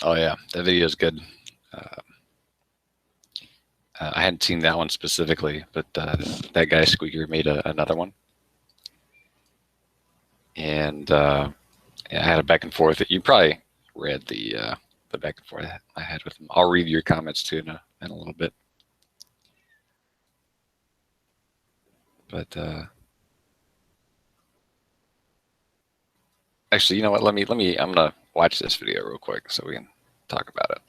Oh yeah, that video is good. Uh, I hadn't seen that one specifically, but that guy Squeaker made another one, and I had a back and forth. You probably read the back and forth I had with him. I'll read your comments too in a little bit. But actually, you know what? Let me. I'm gonna watch this video real quick so we can talk about it.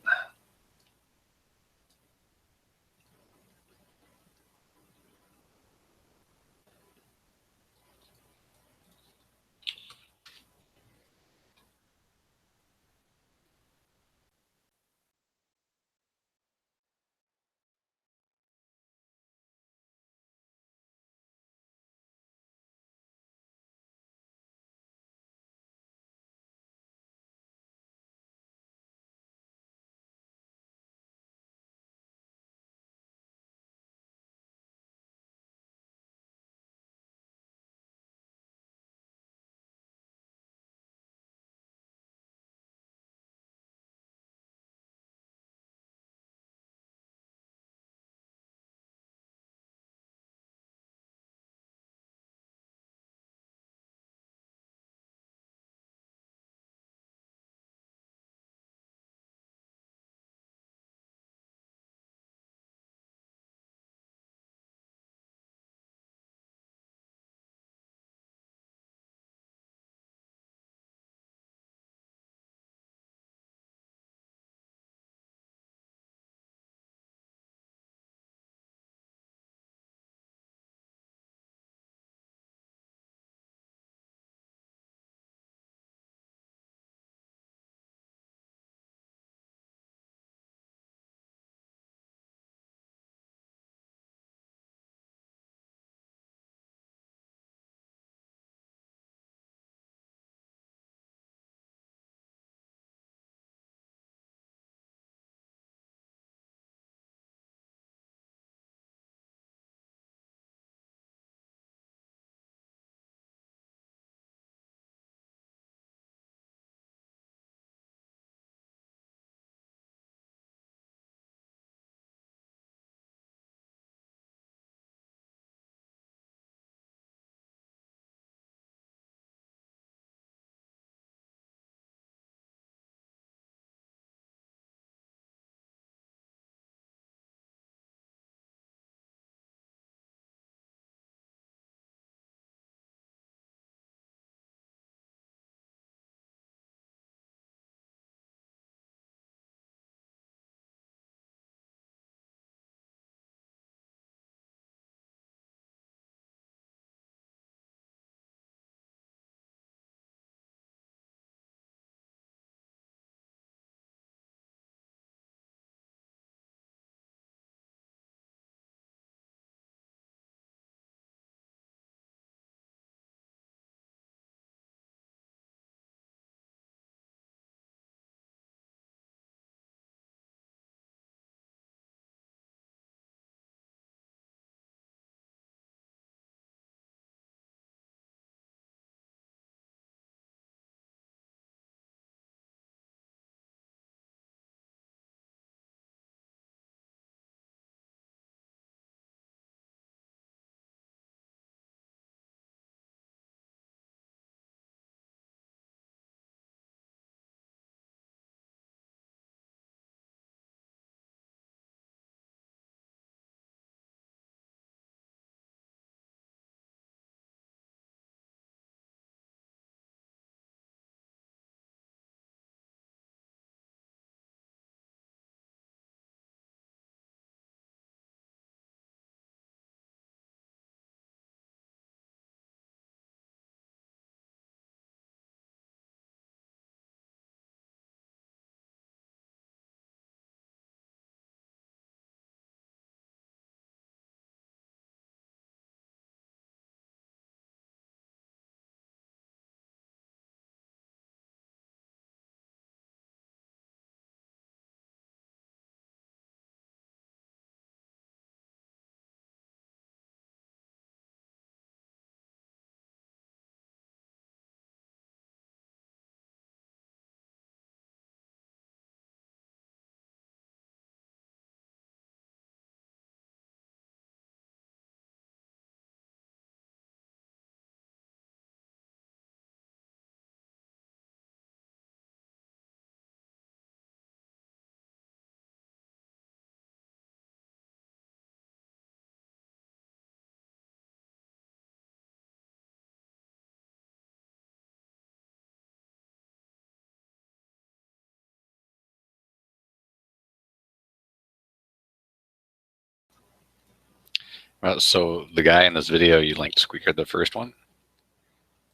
So the guy in this video you linked, Squeaker, the first one,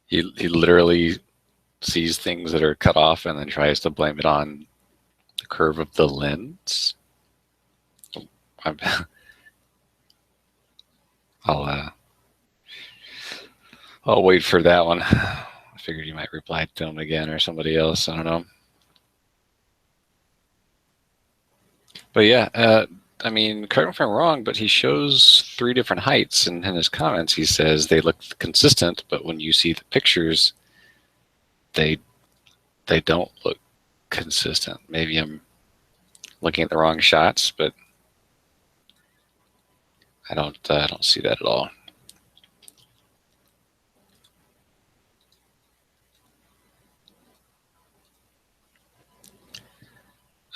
he literally sees things that are cut off and then tries to blame it on the curve of the lens. I'm, I'll I'll wait for that one. I figured you might reply to him again or somebody else. I don't know. But yeah, I mean, correct me if I'm wrong, but he shows 3 different heights, and in his comments he says they look consistent, but when you see the pictures, they don't look consistent. Maybe I'm looking at the wrong shots, but I don't see that at all.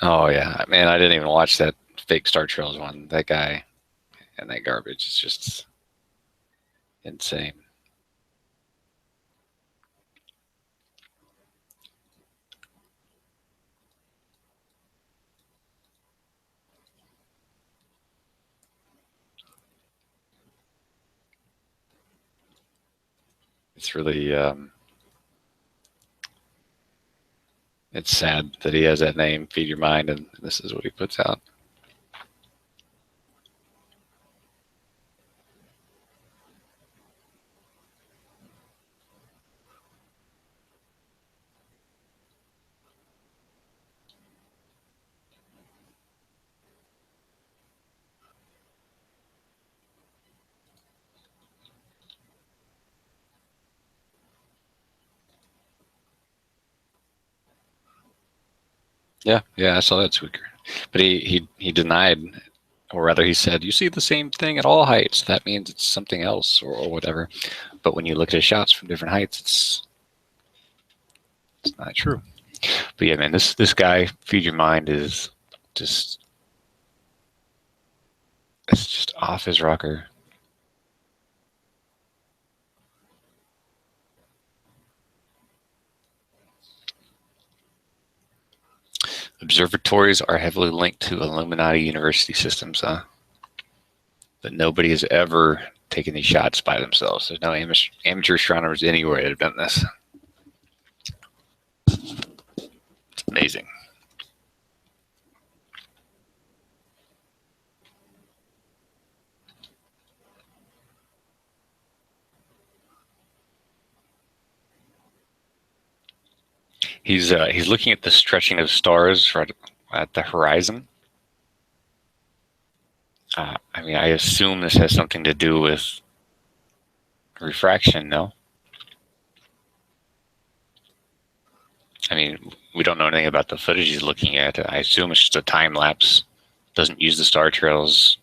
Oh yeah, man, I didn't even watch that fake Star Trails one. That guy and that garbage is just insane. It's really it's sad that he has that name, Feed Your Mind, and this is what he puts out. Yeah, I saw that tweaker, but he denied, or rather, he said, "You see the same thing at all heights. That means it's something else, or whatever." But when you look at his shots from different heights, it's not true. But yeah, man, this guy, Feed Your Mind, is just it's just off his rocker. Observatories are heavily linked to Illuminati university systems, huh? But nobody has ever taken these shots by themselves. There's no amateur astronomers anywhere that have done this. It's amazing. He's looking at the stretching of stars right at the horizon. I mean, I assume this has something to do with refraction, no? I mean, we don't know anything about the footage he's looking at. I assume it's just a time lapse. Doesn't use the star trails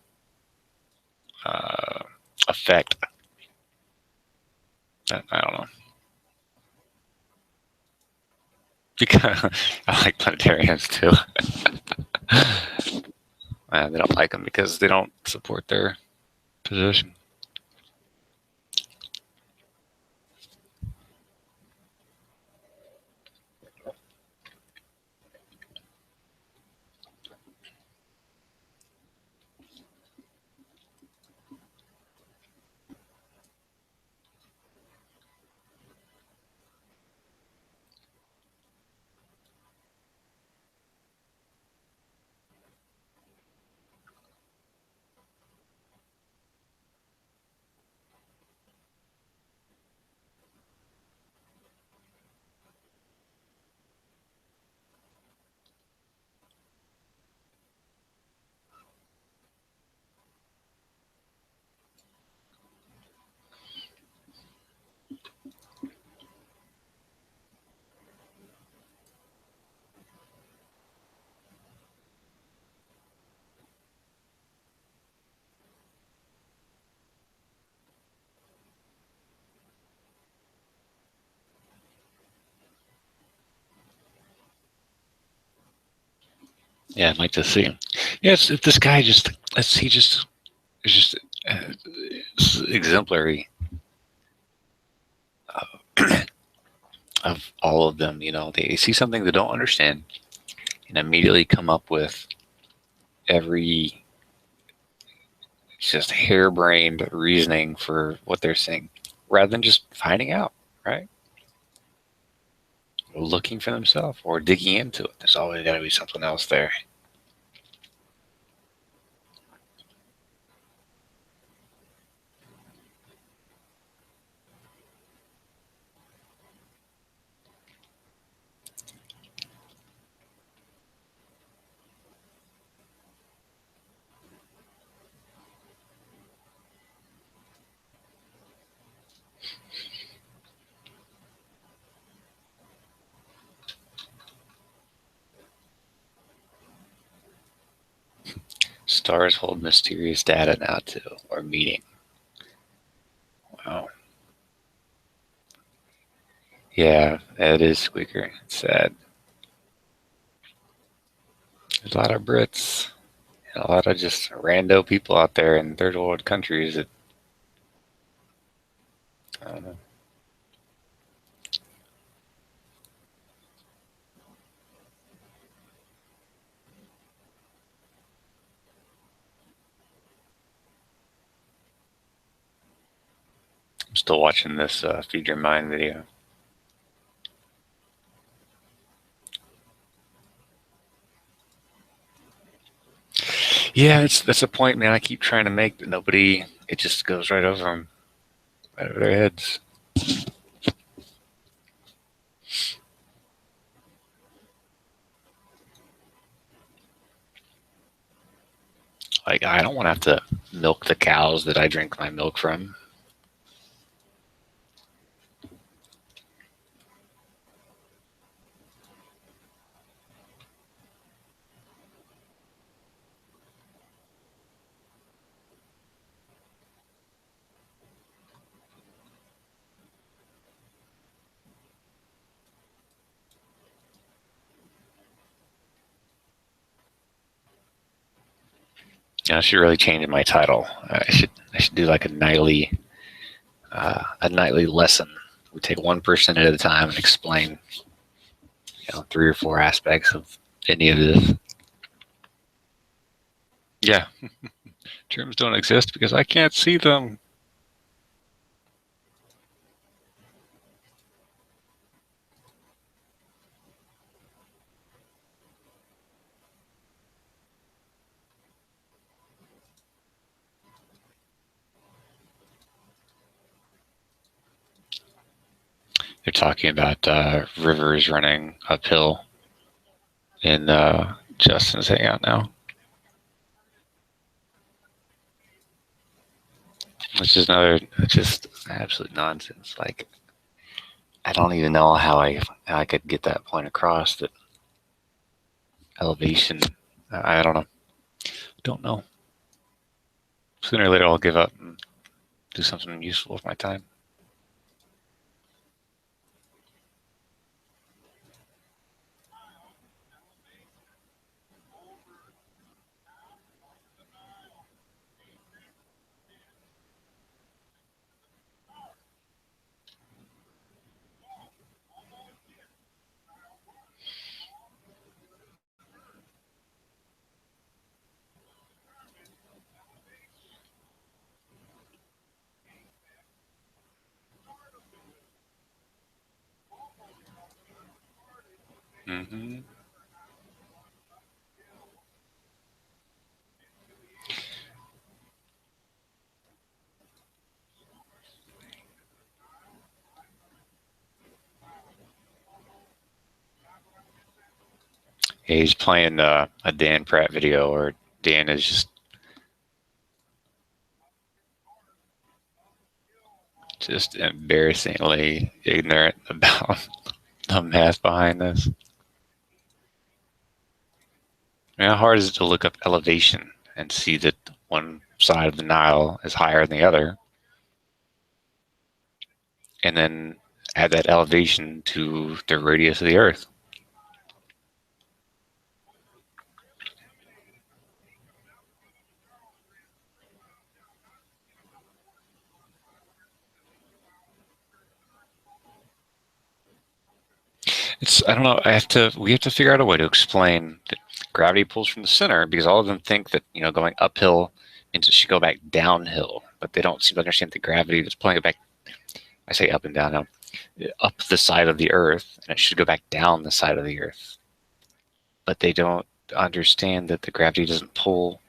effect. I don't know. Because I like planetarians too. They don't like them because they don't support their position. Yeah, I'd like to see him. Yeah, if this guy just is just exemplary of all of them. You know, they see something they don't understand and immediately come up with every It's just harebrained reasoning for what they're saying, rather than just finding out, right? Looking for themselves or digging into it. There's always got to be something else there. Stars hold mysterious data now too, or meeting. Wow. Yeah, that is Squeaker. It's sad. There's a lot of Brits and a lot of just rando people out there in third world countries that, I don't know. I'm still watching this Feed Your Mind video. Yeah, that's a point, man. I keep trying to make, but nobody. It just goes right over them, right over their heads. Like, I don't want to have to milk the cows that I drink my milk from. Yeah, I should really change my title. I should do like a nightly lesson. We take one person at a time and explain, 3 or 4 aspects of any of this. Yeah, terms don't exist because I can't see them. They're talking about rivers running uphill in Justin's hangout now, which is another just absolute nonsense. Like, I don't even know how I could get that point across. That elevation, I don't know. Don't know. Sooner or later, I'll give up and do something useful with my time. Mm-hmm. Yeah, he's playing a Dan Pratt video where Dan is just embarrassingly ignorant about the math behind this. I mean, how hard is it to look up elevation and see that one side of the Nile is higher than the other, and then add that elevation to the radius of the Earth? I don't know. We have to figure out a way to explain that gravity pulls from the center, because all of them think that, going uphill means it should go back downhill, but they don't seem to understand the gravity that's pulling it back. I say up and down now, up the side of the Earth, and it should go back down the side of the Earth. But they don't understand that the gravity doesn't pull.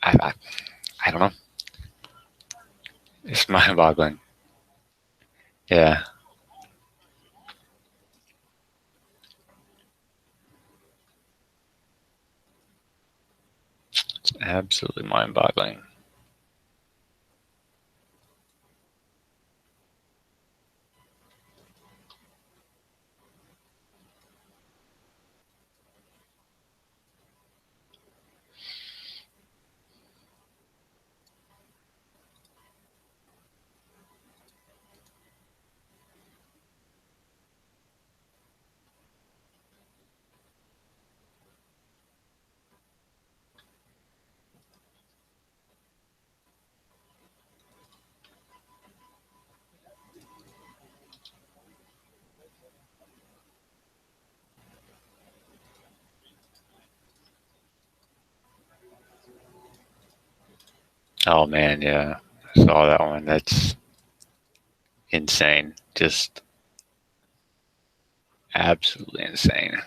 I don't know. It's mind-boggling. Yeah, it's absolutely mind-boggling. Oh man, yeah, I saw that one. That's insane. Just absolutely insane.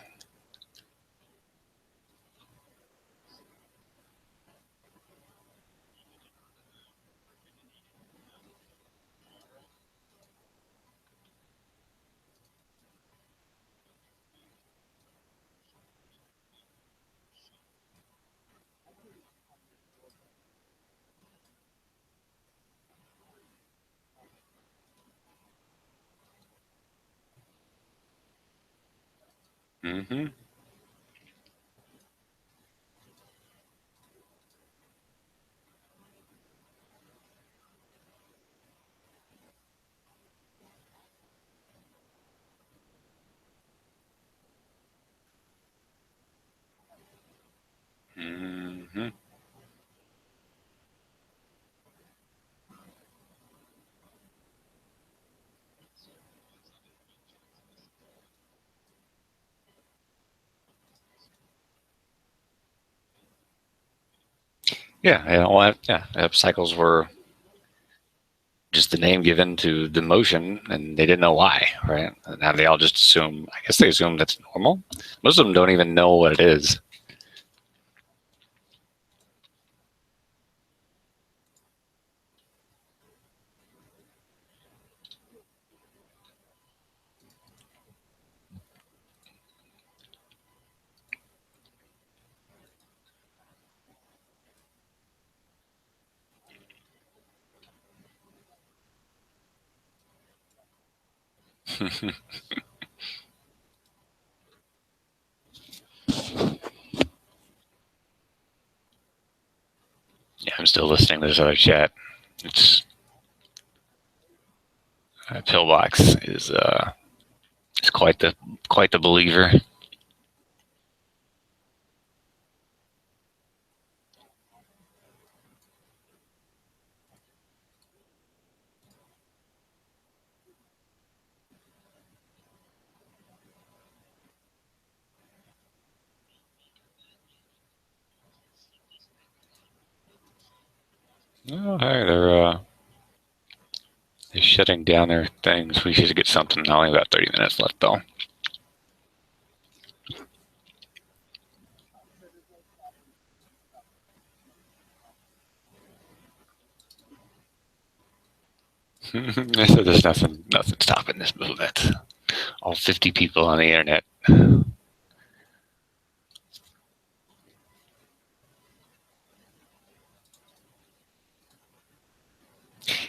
Mm-hmm. Mm-hmm. Yeah, yeah. Well, yeah. Cycles were just the name given to the motion, and they didn't know why, right? And now they all just assume. I guess they assume that's normal. Most of them don't even know what it is. Yeah, I'm still listening to this other chat. It's Pillbox is quite the believer. Oh, hey, they're shutting down their things. We should get something. Only about 30 minutes left, though. I said there's nothing stopping this movement. All 50 people on the internet.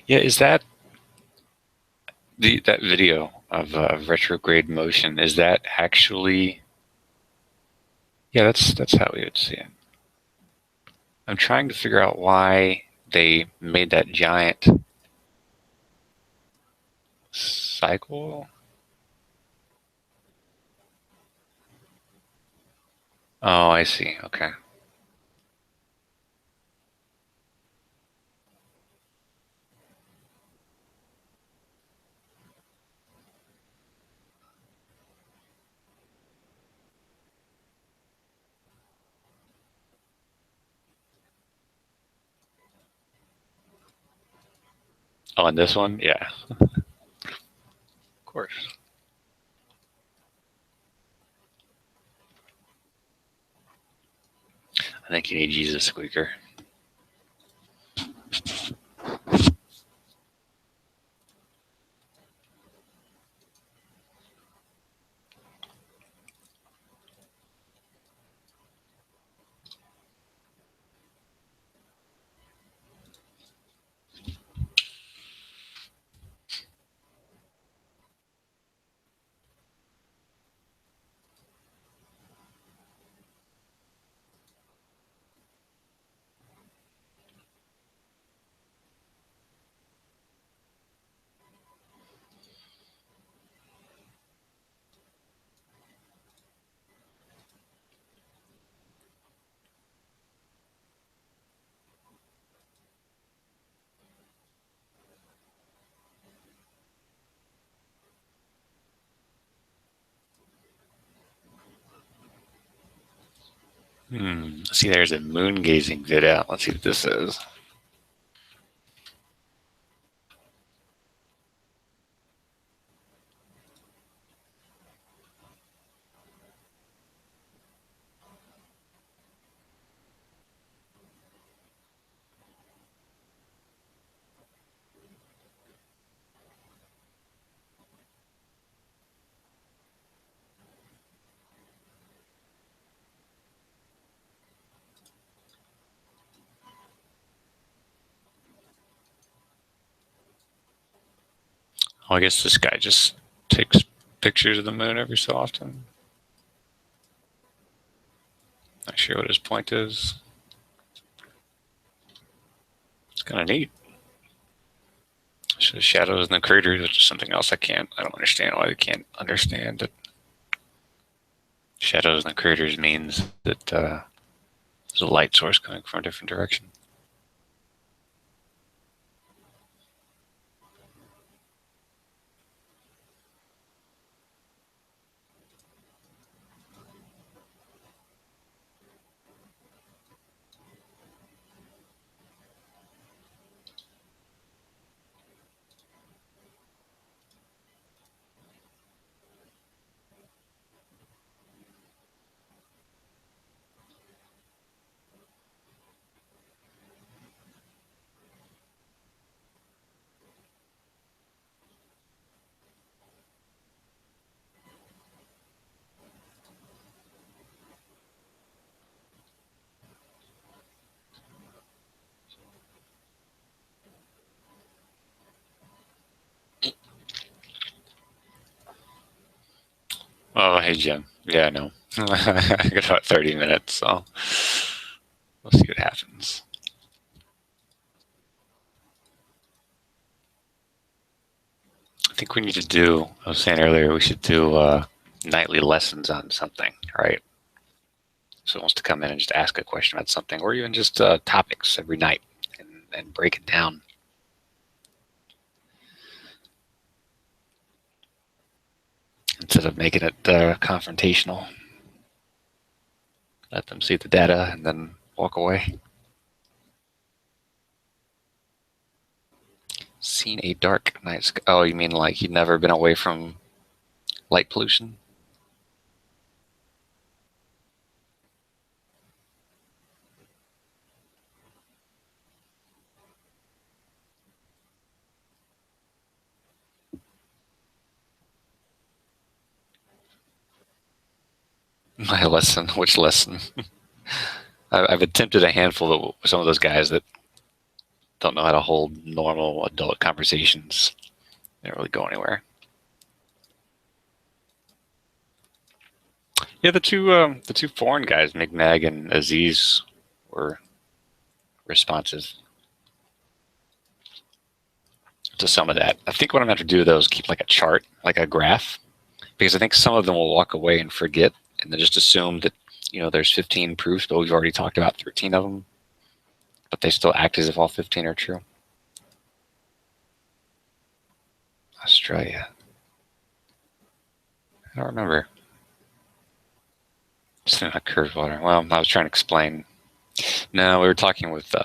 Yeah, is that video of retrograde motion? Is that actually? Yeah, that's how we would see it. I'm trying to figure out why they made that giant cycle. Oh, I see. Okay. Oh, and this one? Yeah, of course. I think you need Jesus squeaker. See, there's a moon gazing video. Let's see what this is. Oh, I guess this guy just takes pictures of the moon every so often. Not sure what his point is. It's kind of neat. So shadows in the craters, which is something else I don't understand why they can't understand that shadows in the craters means that there's a light source coming from a different direction. Oh, hey, Jim. Yeah, I know. I got about 30 minutes, so we'll see what happens. I think we need to do, I was saying earlier, we should do nightly lessons on something, right? So wants to come in and just ask a question about something, or even just topics every night and break it down instead of making it confrontational. Let them see the data and then walk away. Seen a dark night sky. Oh, you mean like you'd never been away from light pollution? My lesson. Which lesson? I've attempted a handful of some of those guys that don't know how to hold normal adult conversations. They don't really go anywhere. Yeah, the two foreign guys, Migmag and Aziz, were responsive to some of that. I think what I'm going to have to do though is keep like a chart, like a graph, because I think some of them will walk away and forget, and then just assume that there's 15 proofs, but we've already talked about 13 of them, but they still act as if all 15 are true. Australia. I don't remember. It's not curved water. Well, I was trying to explain. No, we were talking with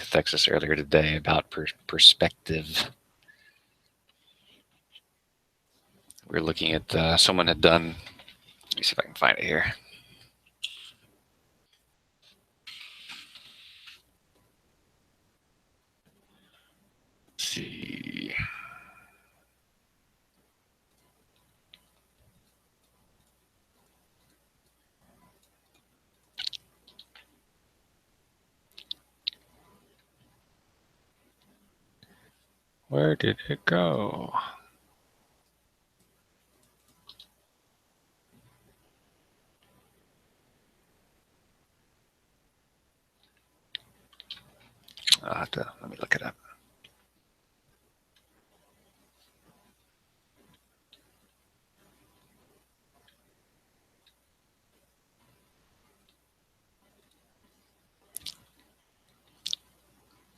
to text us earlier today about perspective. We were looking at someone had done. Let me see if I can find it here. Let's see. Where did it go? I'll have to, let me look it up.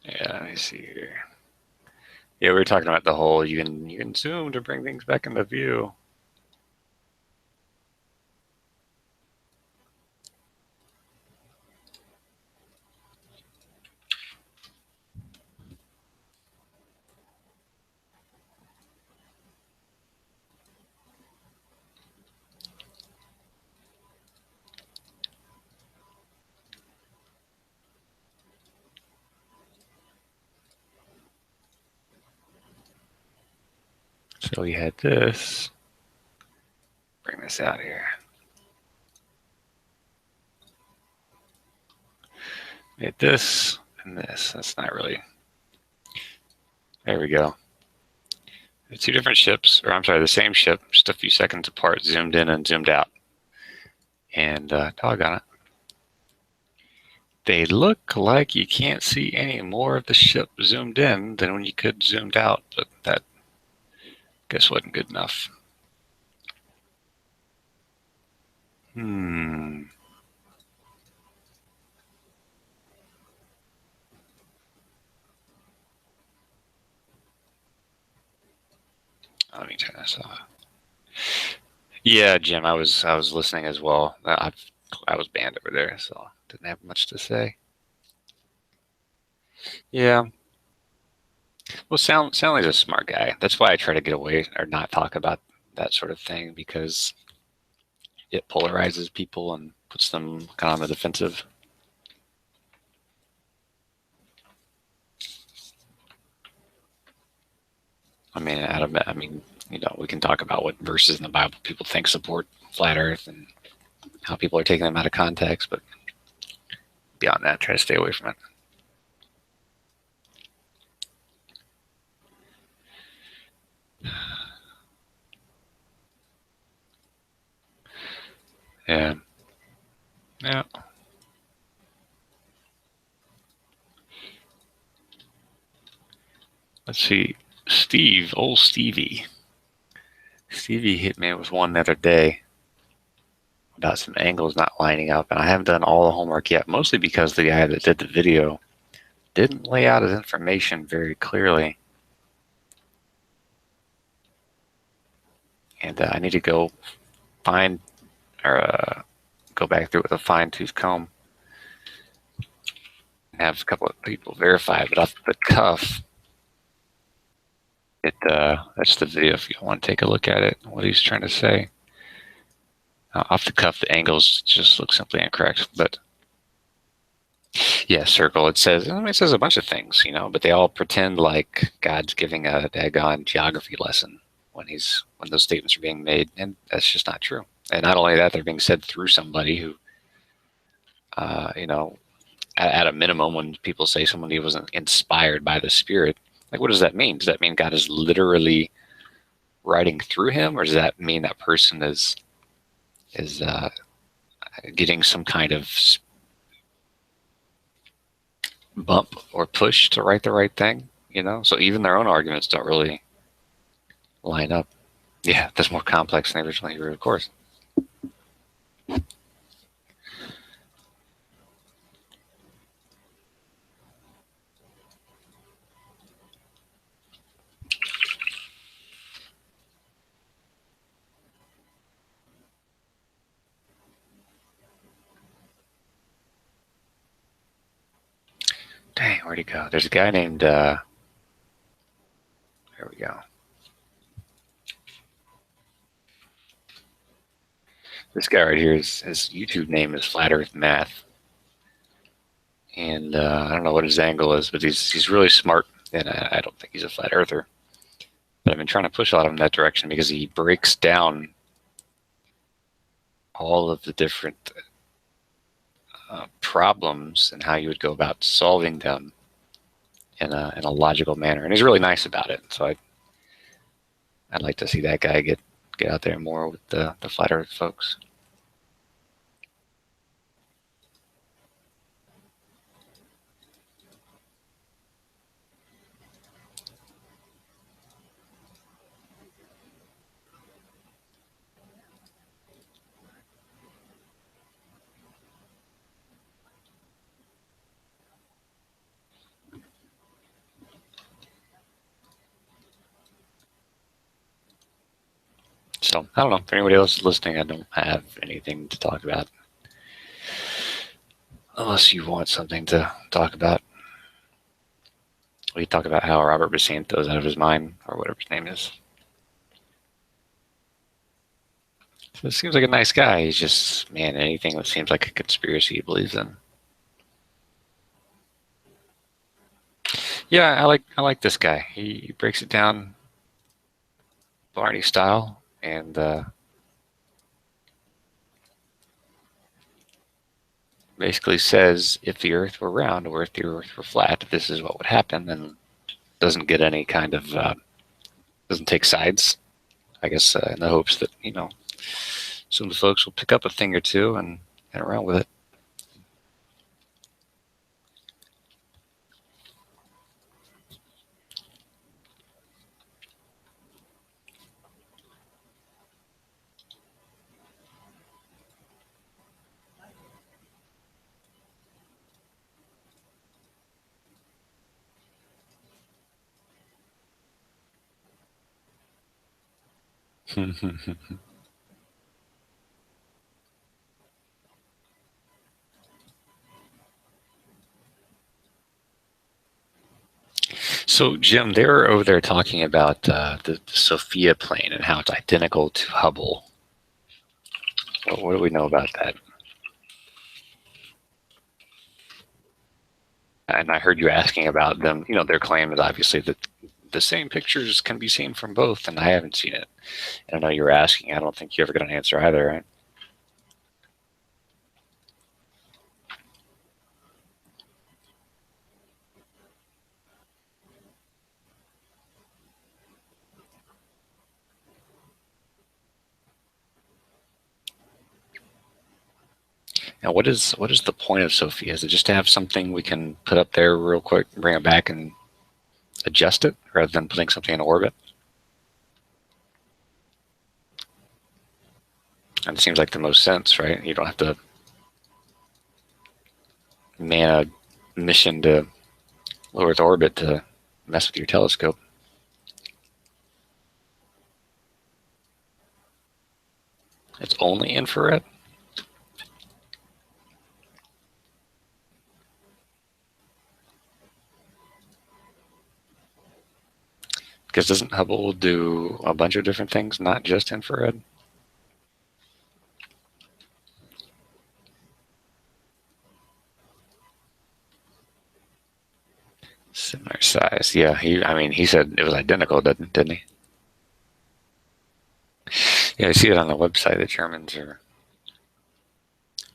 Yeah, let me see here. Yeah, we were talking about the whole you can zoom to bring things back into view. So we had this. Bring this out here. We had this and this. That's not really. There we go. Two different ships, or I'm sorry, the same ship, just a few seconds apart, zoomed in and zoomed out. And doggone it. They look like you can't see any more of the ship zoomed in than when you could zoomed out, but that, I guess, wasn't good enough. Let me turn this off. Yeah, Jim, I was listening as well. I was banned over there, so didn't have much to say. Yeah. Well, Soundly's a smart guy. That's why I try to get away or not talk about that sort of thing, because it polarizes people and puts them kind of on the defensive. I mean, we can talk about what verses in the Bible people think support flat Earth and how people are taking them out of context, but beyond that, try to stay away from it. Yeah. Yeah. Let's see. Old Stevie hit me with one the other day about some angles not lining up, and I haven't done all the homework yet, mostly because the guy that did the video didn't lay out his information very clearly. And I need to go find or go back through it with a fine-tooth comb and have a couple of people verify, but off the cuff, that's the video if you want to take a look at it, what he's trying to say. Off the cuff, the angles just look simply incorrect. But yeah, circle. It says a bunch of things, but they all pretend like God's giving a daggone geography lesson when those statements are being made, and that's just not true. And not only that, they're being said through somebody who, at a minimum, when people say somebody wasn't inspired by the Spirit, like, what does that mean? Does that mean God is literally writing through him, or does that mean that person is getting some kind of bump or push to write the right thing? So even their own arguments don't really line up. Yeah, that's more complex than they originally were, of course. Dang, where'd he go? There's a guy named, there we go. This guy right here, his YouTube name is Flat Earth Math. And I don't know what his angle is, but he's really smart, and I don't think he's a flat earther. But I've been trying to push a lot of him in that direction because he breaks down all of the different problems and how you would go about solving them in a logical manner, and he's really nice about it. So I'd like to see that guy get out there more with the flat Earth folks. So I don't know if anybody else is listening. I don't have anything to talk about, unless you want something to talk about. We talk about how Robert Basanto's out of his mind, or whatever his name is. So it seems like a nice guy. He's just, man, anything that seems like a conspiracy he believes in. Yeah, I like this guy. He breaks it down Barney style, and basically says if the Earth were round or if the Earth were flat, this is what would happen, and doesn't get any kind of doesn't take sides. I guess in the hopes that some of the folks will pick up a thing or two and run with it. So, Jim, they were over there talking about the SOFIA plane and how it's identical to Hubble. What do we know about that? And I heard you asking about them. Their claim is obviously that the same pictures can be seen from both, and I haven't seen it. And I know you were asking. I don't think you ever got an answer either, right? And what is the point of SOFIA? Is it just to have something we can put up there real quick, bring it back, and adjust it, rather than putting something in orbit? And it seems like the most sense, right? You don't have to man a mission to low Earth orbit to mess with your telescope. It's only infrared? Because doesn't Hubble do a bunch of different things, not just infrared? Similar size. Yeah, he said it was identical, didn't he? Yeah, I see it on the website. The Germans are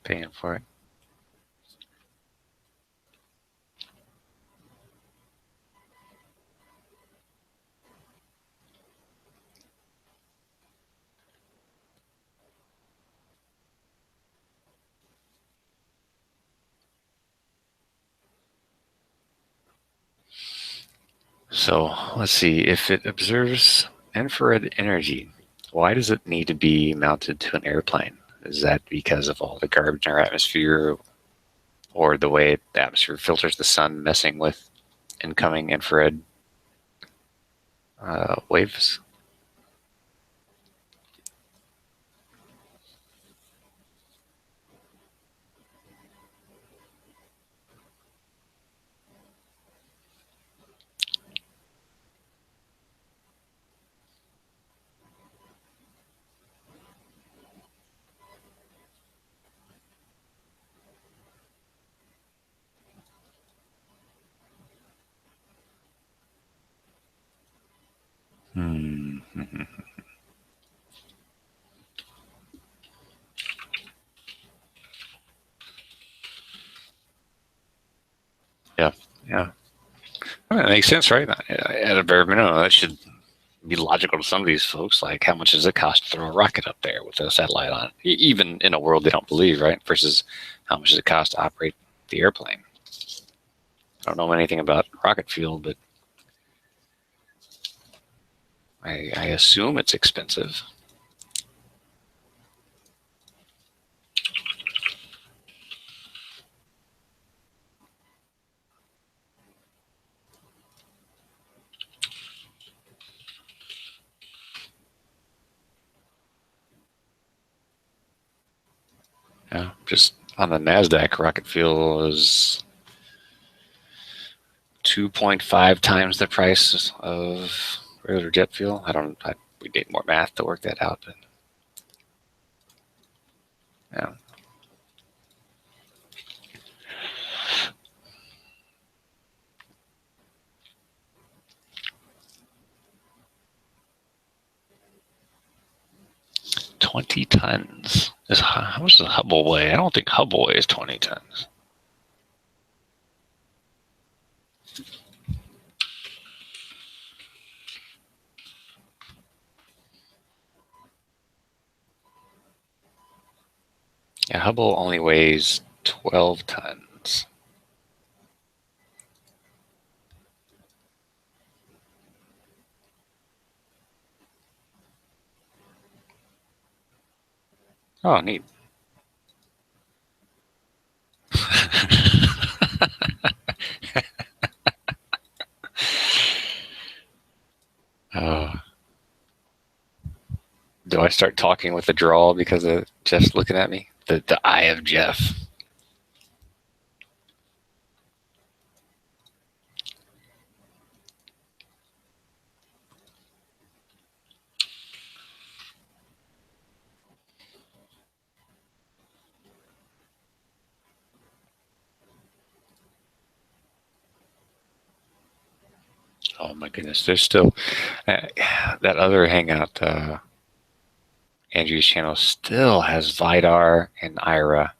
paying for it. So let's see. If it observes infrared energy, why does it need to be mounted to an airplane? Is that because of all the garbage in our atmosphere, or the way the atmosphere filters the sun, messing with incoming infrared waves? Mm-hmm. Yeah, yeah. I mean, that makes sense, right? At a bare minimum, that should be logical to some of these folks. Like, how much does it cost to throw a rocket up there with a satellite on it? Even in a world they don't believe, right? Versus how much does it cost to operate the airplane? I don't know anything about rocket fuel, but I assume it's expensive. Yeah, just on the Nasdaq, rocket fuel is 2.5 times the price of regular jet fuel. We need more math to work that out, but yeah. 20 tons. How much does Hubble weigh? I don't think Hubble weighs 20 tons. Yeah, Hubble only weighs 12 tons. Oh, neat. Oh. Do I start talking with a drawl because of Jeff's looking at me? The eye of Jeff. Oh my goodness, there's still that other hangout. Andrew's channel still has Vidar and Ira,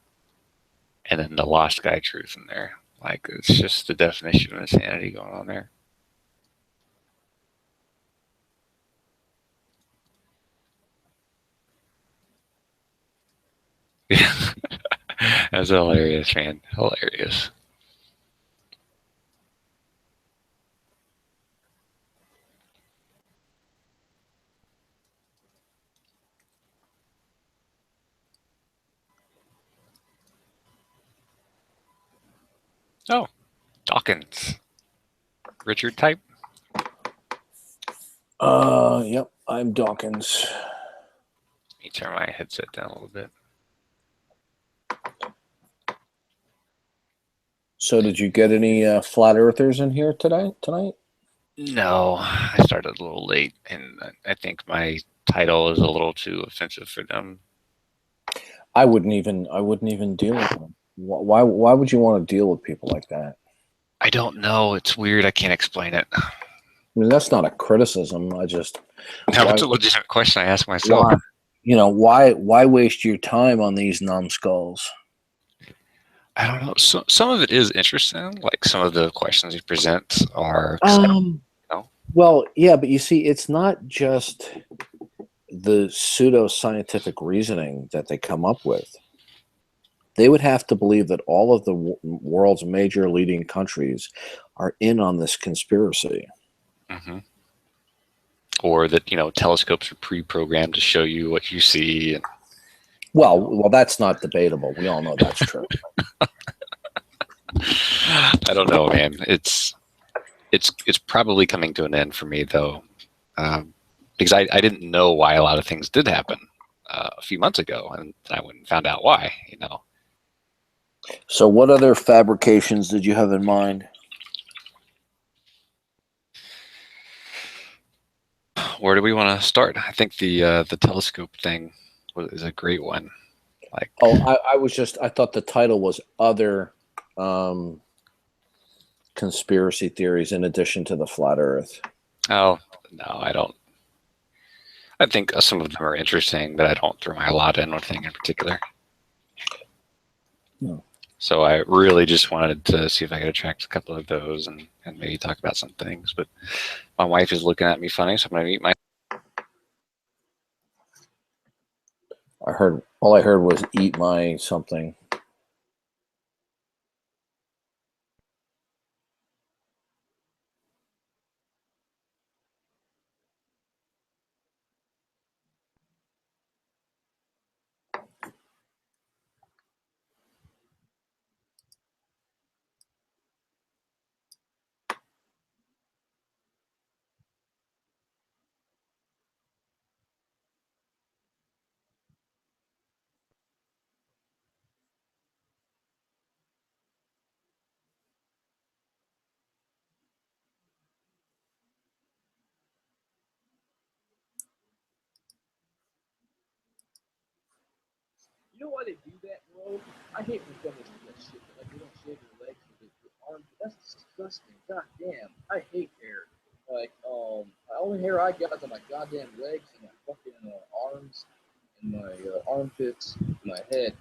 and then the Lost Guy Truth in there. Like, it's just the definition of insanity going on there. Yeah, that's hilarious, man. Hilarious. Oh, Dawkins. Richard type. Yep, I'm Dawkins. Let me turn my headset down a little bit. So, did you get any flat earthers in here tonight? No, I started a little late, and I think my title is a little too offensive for them. I wouldn't even deal with them. Why would you want to deal with people like that? I don't know. It's weird. I can't explain it. I mean, that's not a criticism. I just No, it's a legitimate question I ask myself. why waste your time on these numbskulls? I don't know. Some of it is interesting. Like, some of the questions he presents are. Well, yeah, but you see, it's not just the pseudo-scientific reasoning that they come up with. They would have to believe that all of the world's major leading countries are in on this conspiracy. Mm-hmm. Or that, telescopes are pre-programmed to show you what you see. And, well, that's not debatable. We all know that's true. I don't know, man. It's probably coming to an end for me, though, because I didn't know why a lot of things did happen a few months ago, and I went and found out why. So, what other fabrications did you have in mind? Where do we want to start? I think the telescope thing is a great one. Like, I thought the title was other conspiracy theories in addition to the flat Earth. Oh no, I don't I think some of them are interesting, but I don't throw my lot in anything in particular. No. So I really just wanted to see if I could attract a couple of those and maybe talk about some things. But my wife is looking at me funny, so I'm going to eat my. All I heard was eat my something. You know why they do that, bro? I hate when feminists do that shit. Like they don't shave their legs or their arms. That's disgusting. God damn. I hate hair. Like, the only hair I got is on my goddamn legs and my fucking arms and my armpits, and my head.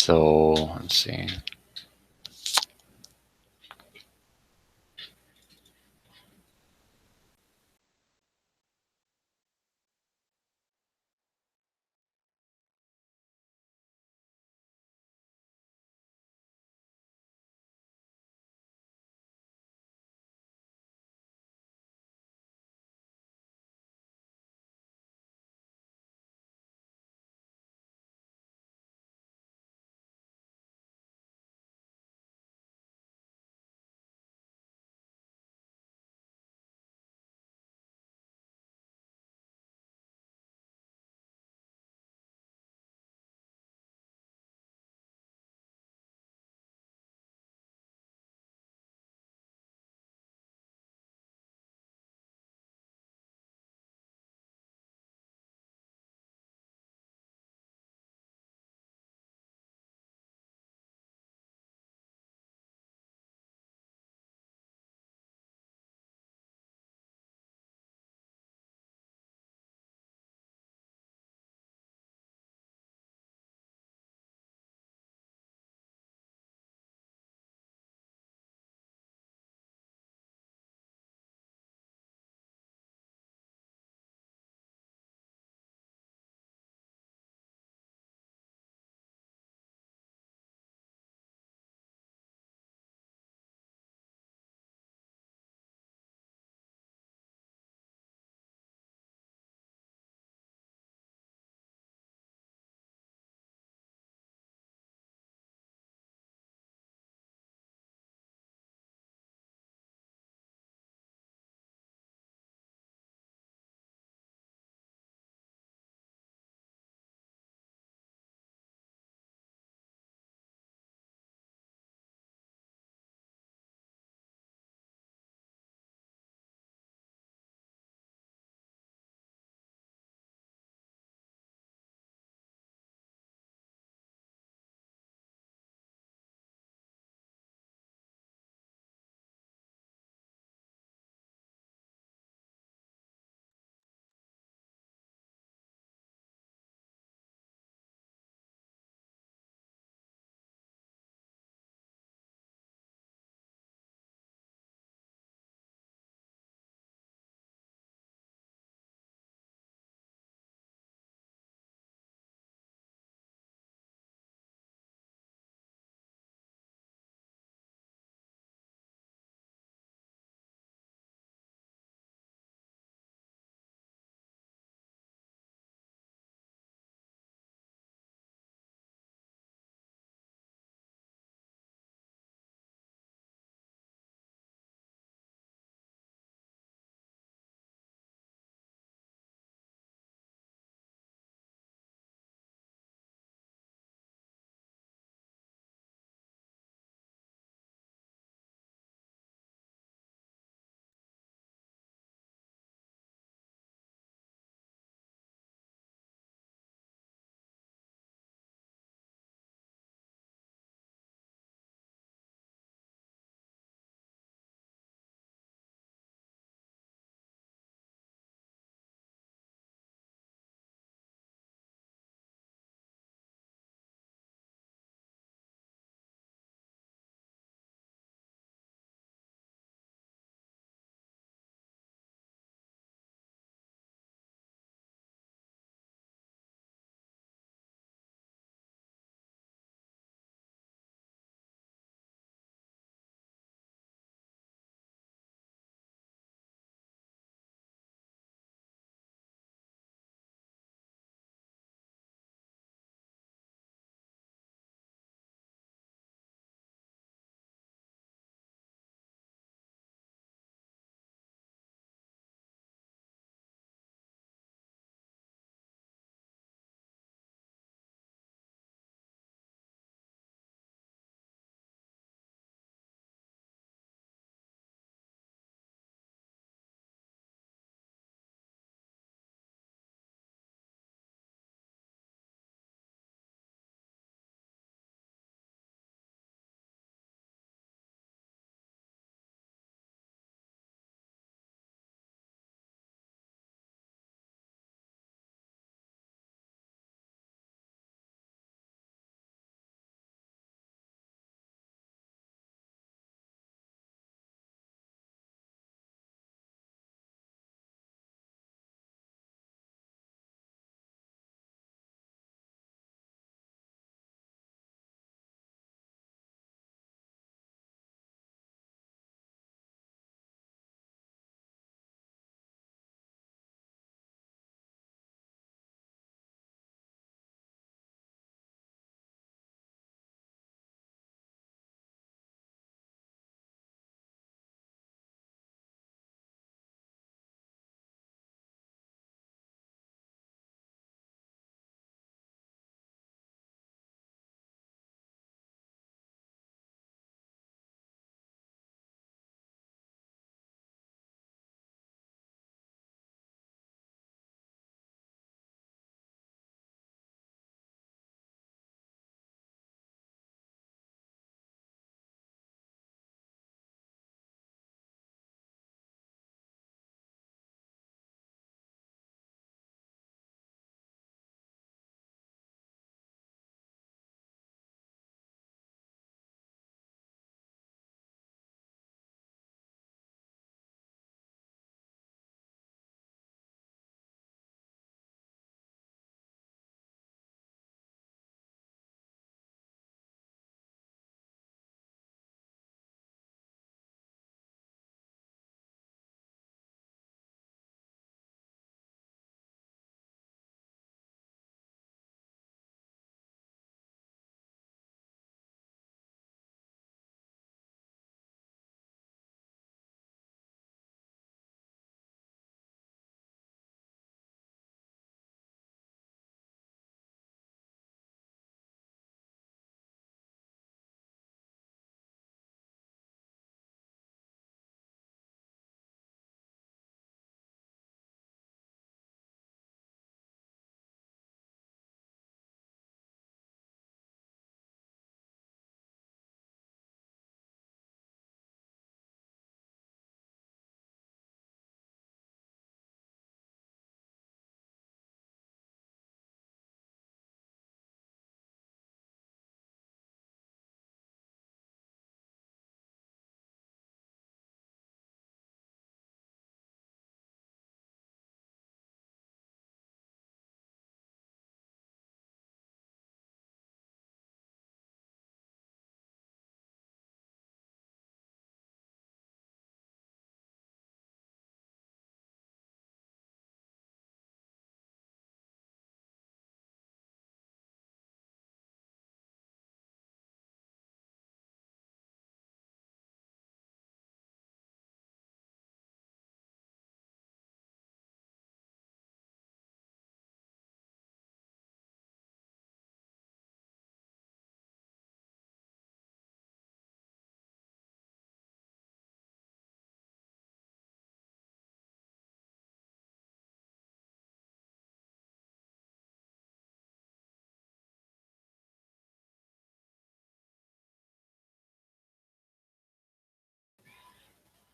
So let's see.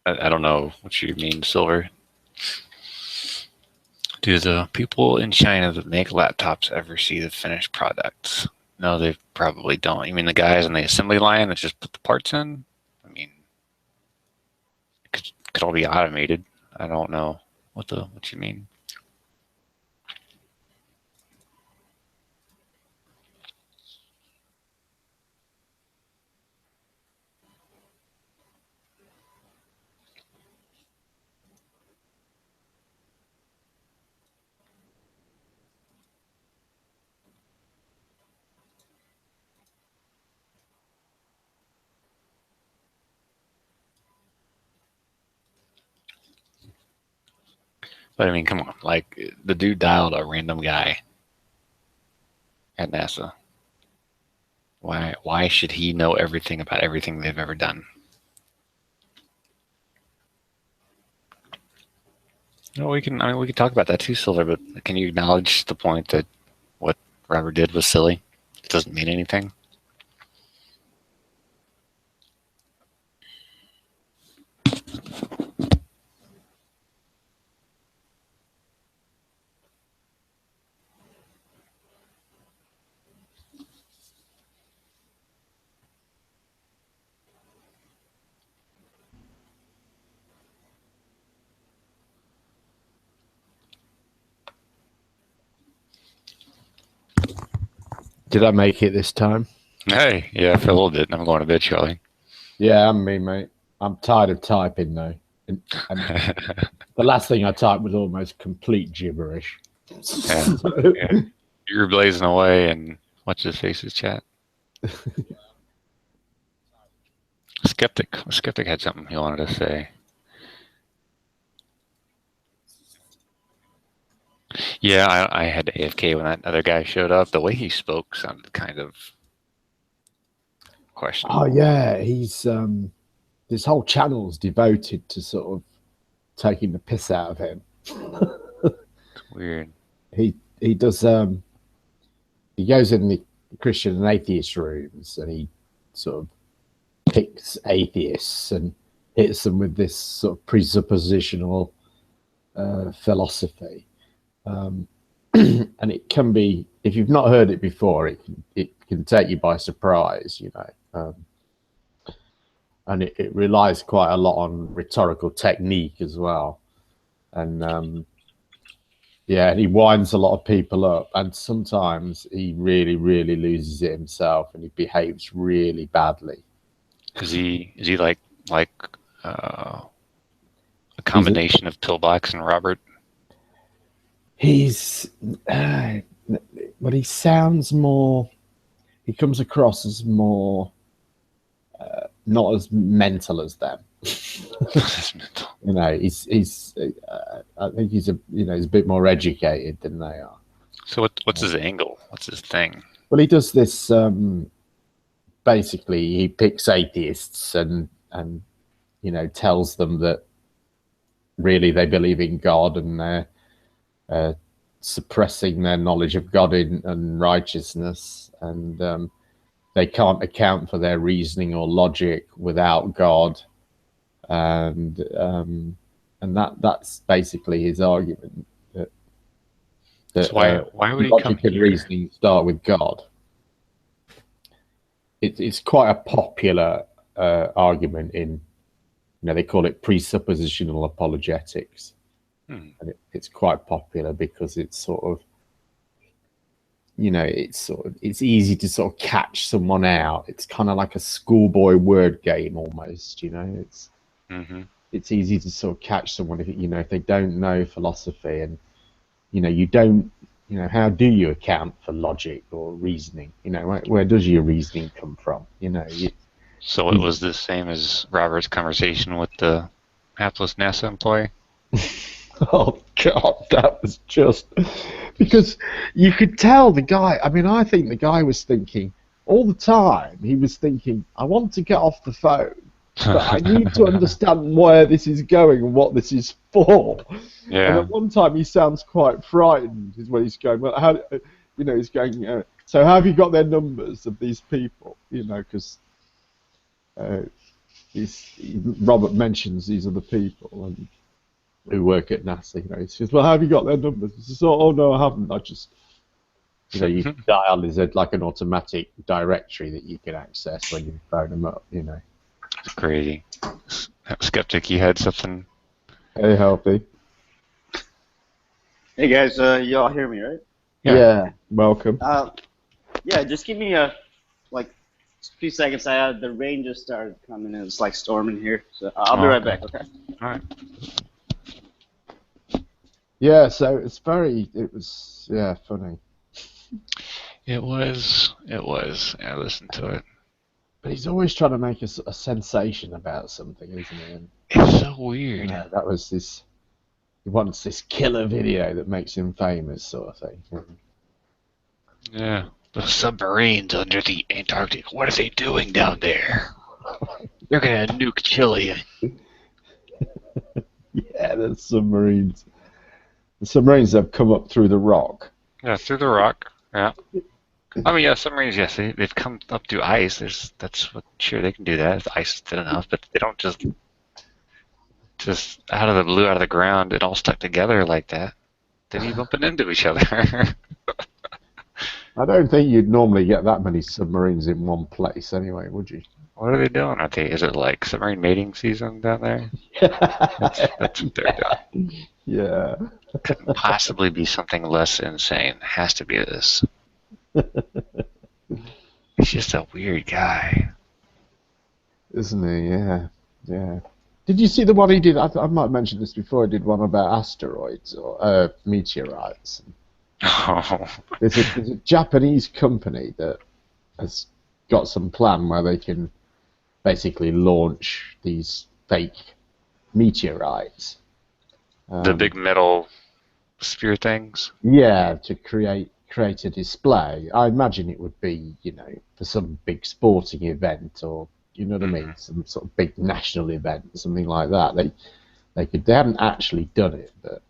I don't know what you mean, Silver. Do the people in China that make laptops ever see the finished products? No, they probably don't. You mean the guys in the assembly line that just put the parts in? I mean, could all be automated. I don't know what you mean. But I mean, come on, like the dude dialed a random guy at NASA. Why should he know everything about everything they've ever done? No, we can. I mean, we can talk about that too, Silver. But can you acknowledge the point that what Robert did was silly? It doesn't mean anything. Did I make it this time? Hey, yeah, for a little bit. I'm going to bed, Charlie. Yeah, I'm me, mate. I'm tired of typing though. And the last thing I typed was almost complete gibberish. Yeah. Yeah. You were blazing away, and what's his face's chat? Skeptic had something he wanted to say. Yeah, I had to AFK when that other guy showed up. The way he spoke sounded kind of questionable. Oh yeah, he's this whole channel's devoted to sort of taking the piss out of him. Weird. He does he goes in the Christian and atheist rooms and he sort of picks atheists and hits them with this sort of presuppositional philosophy. And it can be, if you've not heard it before, it can take you by surprise, you know. And it relies quite a lot on rhetorical technique as well. And yeah, he winds a lot of people up, and sometimes he really, really loses it himself, and he behaves really badly. Is he like a combination of Pillbox and Robert? He's, but he sounds more. He comes across as more, not as mental as them. You know, he's. I think he's he's a bit more educated than they are. So what's his angle? What's his thing? Well, he does this. Basically, he picks atheists and tells them that really they believe in God and they're suppressing their knowledge of God and righteousness, and they can't account for their reasoning or logic without God, and that's basically his argument. That So why would he logic come and here? reasoning start with God. It's quite a popular argument in, they call it presuppositional apologetics. And it's quite popular because it's sort of, it's easy to sort of catch someone out. It's kind of like a schoolboy word game almost, it's it's easy to sort of catch someone if they don't know philosophy, and you don't, how do you account for logic or reasoning? Where does your reasoning come from? So it was the same as Robert's conversation with the hapless NASA employee? Oh God, that was just because you could tell the guy. I mean, I think the guy was thinking all the time. He was thinking, I want to get off the phone, but I need to understand where this is going and what this is for. Yeah. And at one time, he sounds quite frightened. Is when he's going, well, how, he's going. So how have you got their numbers of these people? Because Robert mentions these other people and who work at NASA. You know, he says, "Well, how have you got their numbers?" He says, "Oh no, I haven't. I just, you know, you dial is like an automatic directory that you can access when you phone them up. You know." It's crazy. Skeptic, you had something. Hey, healthy. Hey guys, you all hear me, right? Yeah. Welcome. Yeah, just give me like a few seconds. The rain just started coming in. It's like storming here, so I'll be right back. Okay. All right. Yeah. So it was funny. It was. I listened to it. But he's always trying to make a sensation about something, isn't he? And, It's so weird. that was this. He wants this killer video that makes him famous, sort of thing. Yeah. The submarines under the Antarctic. What are they doing down there? They're gonna nuke Chile. Yeah, the submarines. The submarines have come up through the rock. Yeah, through the rock. Yeah. I mean, yeah, submarines. Yes, they've come up through ice. Sure, they can do that if the ice is thin enough. But they don't just out of the blue, out of the ground, it all stuck together like that. Then you bumping into each other. I don't think you'd normally get that many submarines in one place, anyway, would you? What are they doing? Is it like submarine mating season down there? That's what they're doing. Yeah. Couldn't possibly be something less insane. Has to be this. He's just a weird guy. Isn't he? Yeah. Yeah. Did you see the one he did? I might have mentioned this before. He did one about asteroids or meteorites. Oh. There's a Japanese company that has got some plan where they can basically launch these fake meteorites. The big metal sphere things? Yeah, to create a display. I imagine it would be, you know, for some big sporting event or, you know what I mean, some sort of big national event, something like that. They haven't actually done it, but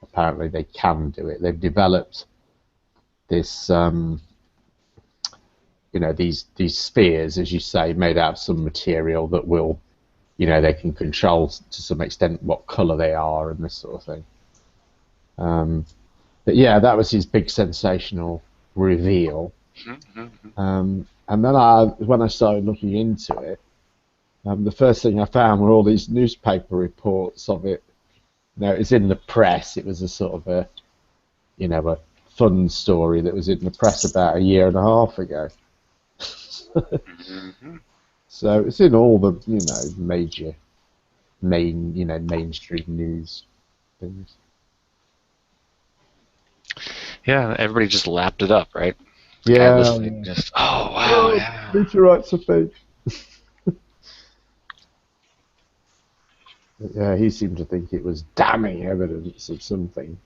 apparently they can do it. They've developed this, you know, these spheres, as you say, made out of some material that will, you know, they can control to some extent what colour they are and this sort of thing. But yeah, that was his big sensational reveal. And then when I started looking into it, the first thing I found were all these newspaper reports of it. You know, it was in the press. It was a sort of a, you know, a fun story that was in the press about a year and a half ago. So it's in all the, you know, mainstream news things. Yeah, everybody just lapped it up, right? Yeah. Just, oh, wow, yeah. Meteorites are fake. Yeah, he seemed to think it was damning evidence of something.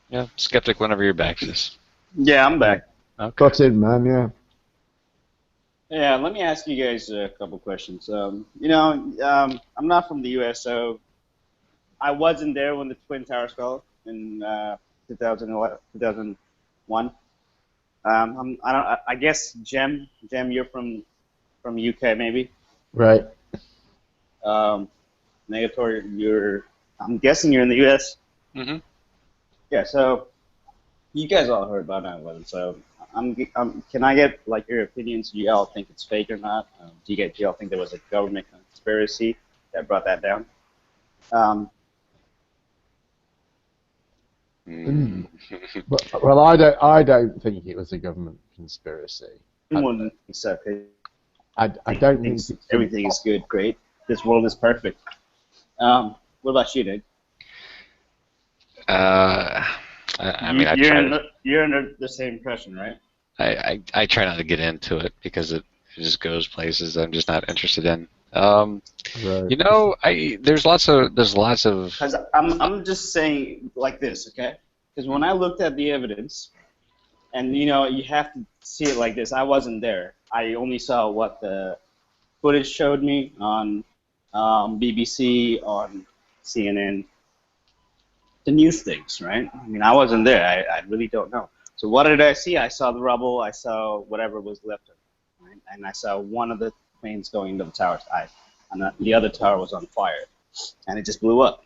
Yeah, skeptic whenever you're back, just. Yeah, I'm back. Okay. Got in, man, yeah. Yeah, let me ask you guys a couple questions. You know, I'm not from the U.S., so I wasn't there when the Twin Towers fell in 2001. I guess Jem, you're from UK, maybe. Right. Negator, I'm guessing you're in the U.S. Mm-hmm. Yeah, so you guys all heard about 9/11, so can I get like your opinions? Do you all think it's fake or not? Do you all think there was a government conspiracy that brought that down? Well, I don't think it was a government conspiracy. I don't think so. I don't think everything is good, great. This world is perfect. What about you, Nick? You're under the same impression, right? I try not to get into it because it just goes places I'm just not interested in. Right. You know, there's lots of. Because I'm just saying like this, okay? Because when I looked at the evidence, and you know, you have to see it like this. I wasn't there. I only saw what the footage showed me on BBC, on CNN, the news things, right? I mean, I wasn't there. I really don't know. So what did I see? I saw the rubble. I saw whatever was left of it, right? And I saw one of the planes going into the towers died, and the other tower was on fire, and it just blew up.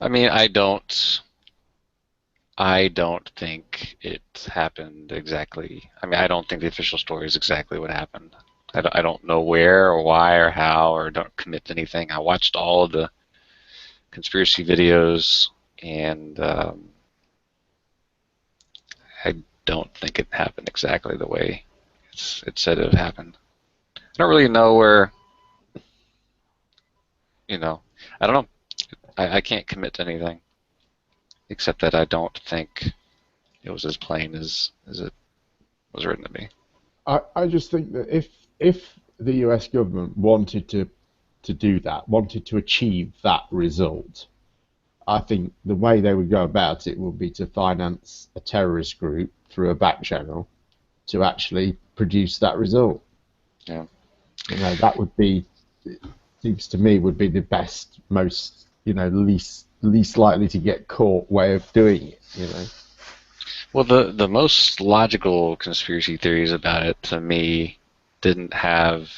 I mean, I don't think it happened exactly. I mean, I don't think the official story is exactly what happened. I don't know where or why or how, or don't commit to anything. I watched all of the conspiracy videos, and I don't think it happened exactly the way it said it happened. I don't really know where, I don't know. I can't commit to anything, except that I don't think it was as plain as it was written to be. I just think that if the US government wanted to do that, wanted to achieve that result, I think the way they would go about it would be to finance a terrorist group through a back channel to actually produce that result. Yeah. That would be, it seems to me, would be the best, most, least likely to get caught way of doing it. Well, the most logical conspiracy theories about it, to me, didn't have,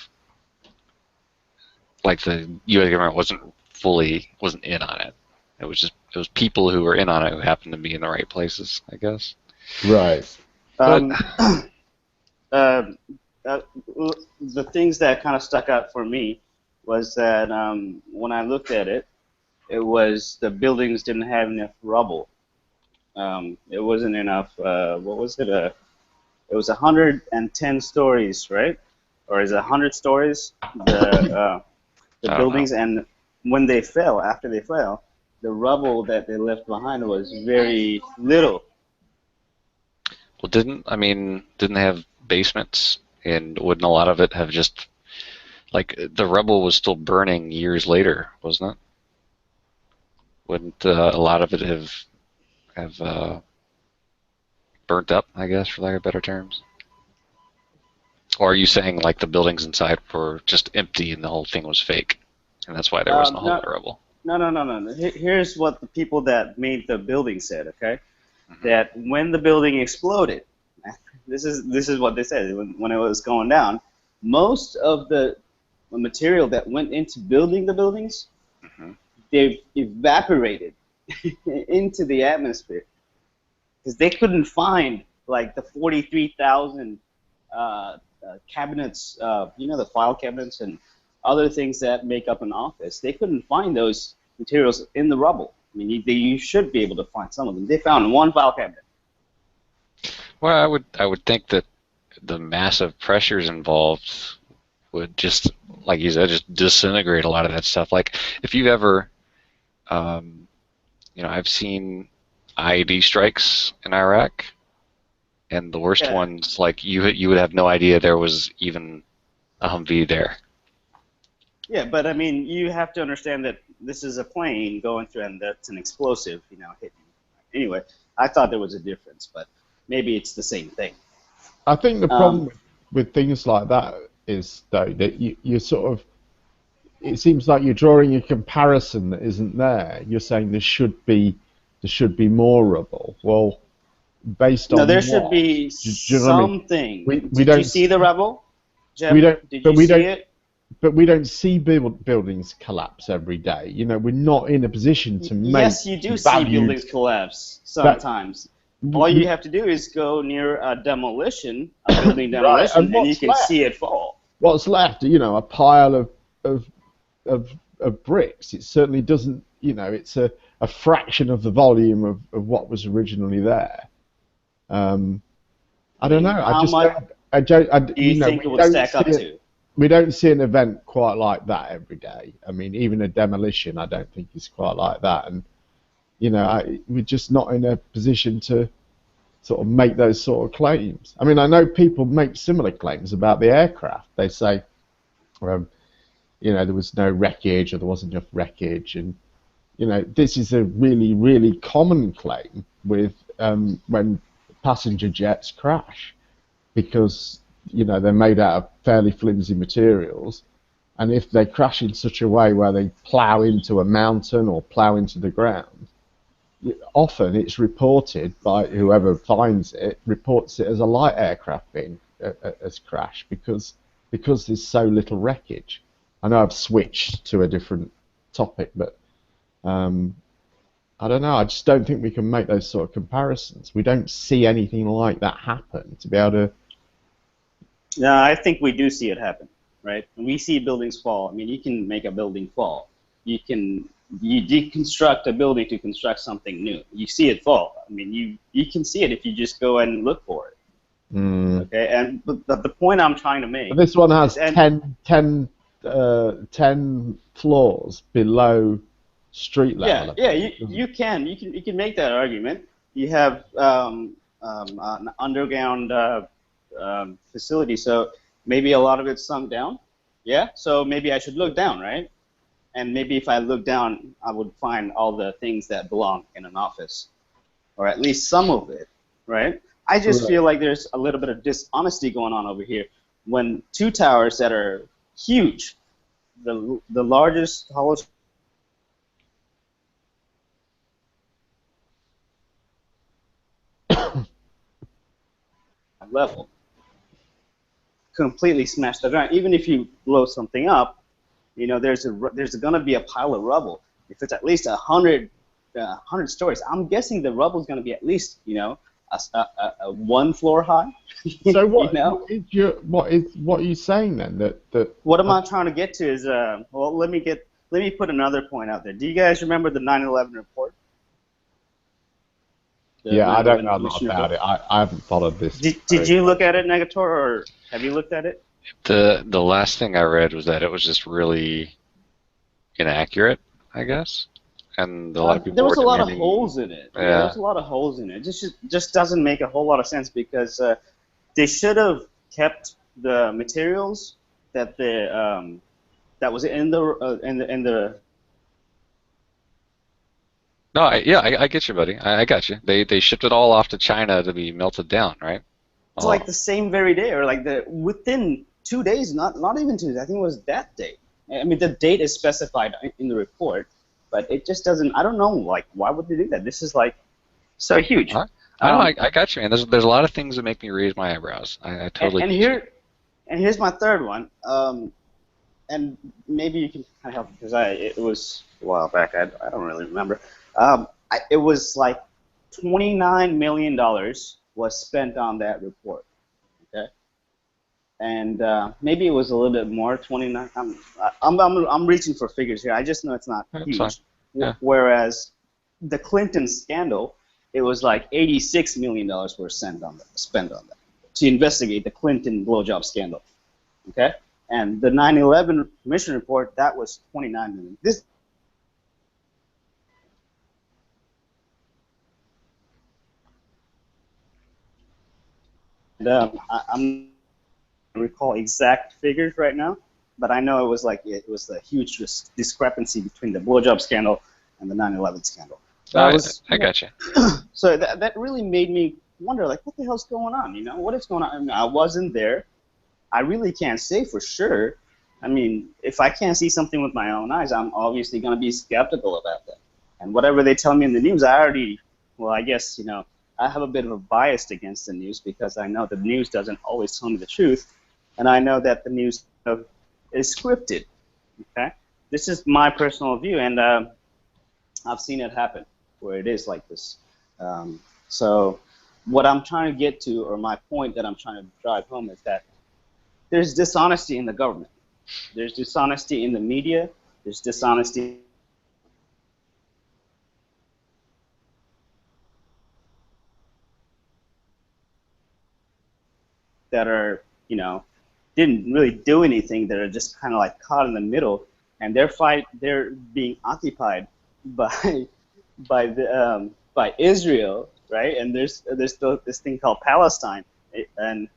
like, the U.S. government wasn't in on it. It was people who were in on it who happened to be in the right places, I guess. Right. The things that kind of stuck out for me was that when I looked at it, it was the buildings didn't have enough rubble. It wasn't enough. What was it? It was 110 stories, right? Or is it 100 stories? The buildings, and when they fell, after they fell, the rubble that they left behind was very little. Well, didn't they have basements, and wouldn't a lot of it have just, like, the rubble was still burning years later, wasn't it? Wouldn't a lot of it have burnt up, I guess, for lack of better terms? Or are you saying, like, the buildings inside were just empty and the whole thing was fake, and that's why there wasn't a whole lot of rubble? No. Here's what the people that made the building said, okay? Mm-hmm. That when the building exploded, this is what they said, when it was going down, most of the material that went into building the buildings, mm-hmm. they've evaporated into the atmosphere, because they couldn't find, like, the 43,000 cabinets, the file cabinets and other things that make up an office. They couldn't find those materials in the rubble. I mean, you should be able to find some of them. They found one file cabinet. Well, I would think that the massive pressures involved would just, like you said, just disintegrate a lot of that stuff. Like, if you've ever, I've seen IED strikes in Iraq, and the worst ones, like, you would have no idea there was even a Humvee there. Yeah, but I mean, you have to understand that this is a plane going through, and that's an explosive, hitting. Anyway, I thought there was a difference, but maybe it's the same thing. I think the problem with things like that is, though, that you sort of, it seems like you're drawing a comparison that isn't there. You're saying there should be more rubble. Well, based on no, there what? Should be something. We Did don't you see the rubble, Jeff? We don't. Did but you we see don't. it? But we don't see buildings collapse every day. We're not in a position to make. Yes, you do see buildings collapse sometimes. All you have to do is go near a building demolition, right, and you can see it fall. What's left? A pile of bricks. It certainly doesn't. It's a fraction of the volume of what was originally there. I don't know. Do you think it would stack up to? We don't see an event quite like that every day. I mean, even a demolition, I don't think is quite like that. And we're just not in a position to sort of make those sort of claims. I mean, I know people make similar claims about the aircraft. They say, there was no wreckage, or there wasn't enough wreckage, and this is a really, really common claim with when passenger jets crash, because they're made out of fairly flimsy materials, and if they crash in such a way where they plow into a mountain or plow into the ground, often it's reported by whoever finds it, reports it as a light aircraft being has crashed because there's so little wreckage. I know I've switched to a different topic, but I don't know. I just don't think we can make those sort of comparisons. We don't see anything like that happen to be able to. No, I think we do see it happen, right? When we see buildings fall, I mean, you can make a building fall. You deconstruct a building to construct something new. You see it fall. I mean, you can see it if you just go and look for it. Okay, but the point I'm trying to make. But this one has 10 floors below street level. Yeah, you can make that argument. You have an underground facility, so maybe a lot of it's sunk down. Yeah, so maybe I should look down, right? And maybe if I look down, I would find all the things that belong in an office, or at least some of it, right? I just feel like there's a little bit of dishonesty going on over here when two towers that are huge, the largest, tallest level, completely smashed the ground. Even if you blow something up, you know, there's going to be a pile of rubble. If it's at least 100 stories, I'm guessing the rubble is going to be at least, you know, a 1 floor high. So what? You know? What are you saying then? That what am I trying to get to is well, let me put another point out there. Do you guys remember the 9/11 report? Yeah, I don't know a lot about it. I haven't followed this. Did you look at it, Negator, or have you looked at it? The last thing I read was that it was just really inaccurate, I guess, and a lot of people. There was were a lot of demanding- holes in it. Yeah. There was a lot of holes in it. It just doesn't make a whole lot of sense because they should have kept the materials that that was in the. No, I get you, buddy. I got you. They shipped it all off to China to be melted down, right? It's like the same very day, or like within 2 days, not even 2 days. I think it was that date. I mean, the date is specified in the report, but it just doesn't. I don't know. Like, why would they do that? This is like so huge. I got you, man. There's a lot of things that make me raise my eyebrows. I totally. And here's my third one. And maybe you can kind of help because it was a while back. I don't really remember. It was like $29 million was spent on that report. Okay, and maybe it was a little bit more. 29. I'm reaching for figures here. I just know it's not huge. Yeah. Whereas the Clinton scandal, it was like $86 million were spent on that to investigate the Clinton blowjob scandal. Okay, and the 9/11 Commission report, that was $29 million. This. I'm I don't recall exact figures right now, but I know it was a huge discrepancy between the blowjob scandal and the 9/11 scandal. So I got you. So that really made me wonder, like, what the hell's going on? You know, what is going on? I mean, I wasn't there. I really can't say for sure. I mean, if I can't see something with my own eyes, I'm obviously going to be skeptical about that. And whatever they tell me in the news, I guess, you know, I have a bit of a bias against the news because I know the news doesn't always tell me the truth, and I know that the news is scripted. Okay, this is my personal view, and I've seen it happen where it is like this. So what I'm trying to get to, or my point that I'm trying to drive home, is that there's dishonesty in the government. There's dishonesty in the media. There's dishonesty that are, you know, didn't really do anything, that are just kind of like caught in the middle, and they're being occupied by Israel, right? And there's this thing called Palestine, and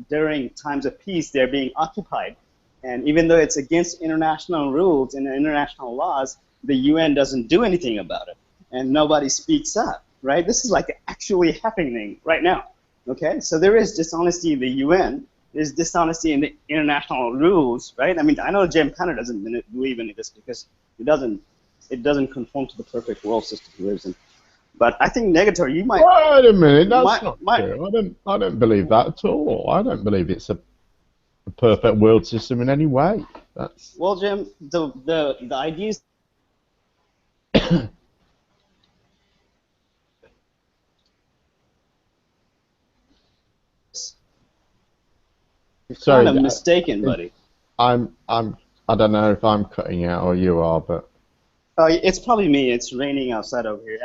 during times of peace they're being occupied, and even though it's against international rules and international laws, the UN doesn't do anything about it, and nobody speaks up, right? This is like actually happening right now. Okay, so there is dishonesty in the UN. There's dishonesty in the international rules, right? I mean, I know Jim kind of doesn't believe in this because it doesn't conform to the perfect world system he lives in. But I think Negator, you might. Wait a minute, that's not might true. I don't believe that at all. I don't believe it's a perfect world system in any way. That's well, Jim. The ideas. You're sorry. kind of mistaken, buddy. I don't know if I'm cutting out or you are, but Oh, it's probably me. It's raining outside over here,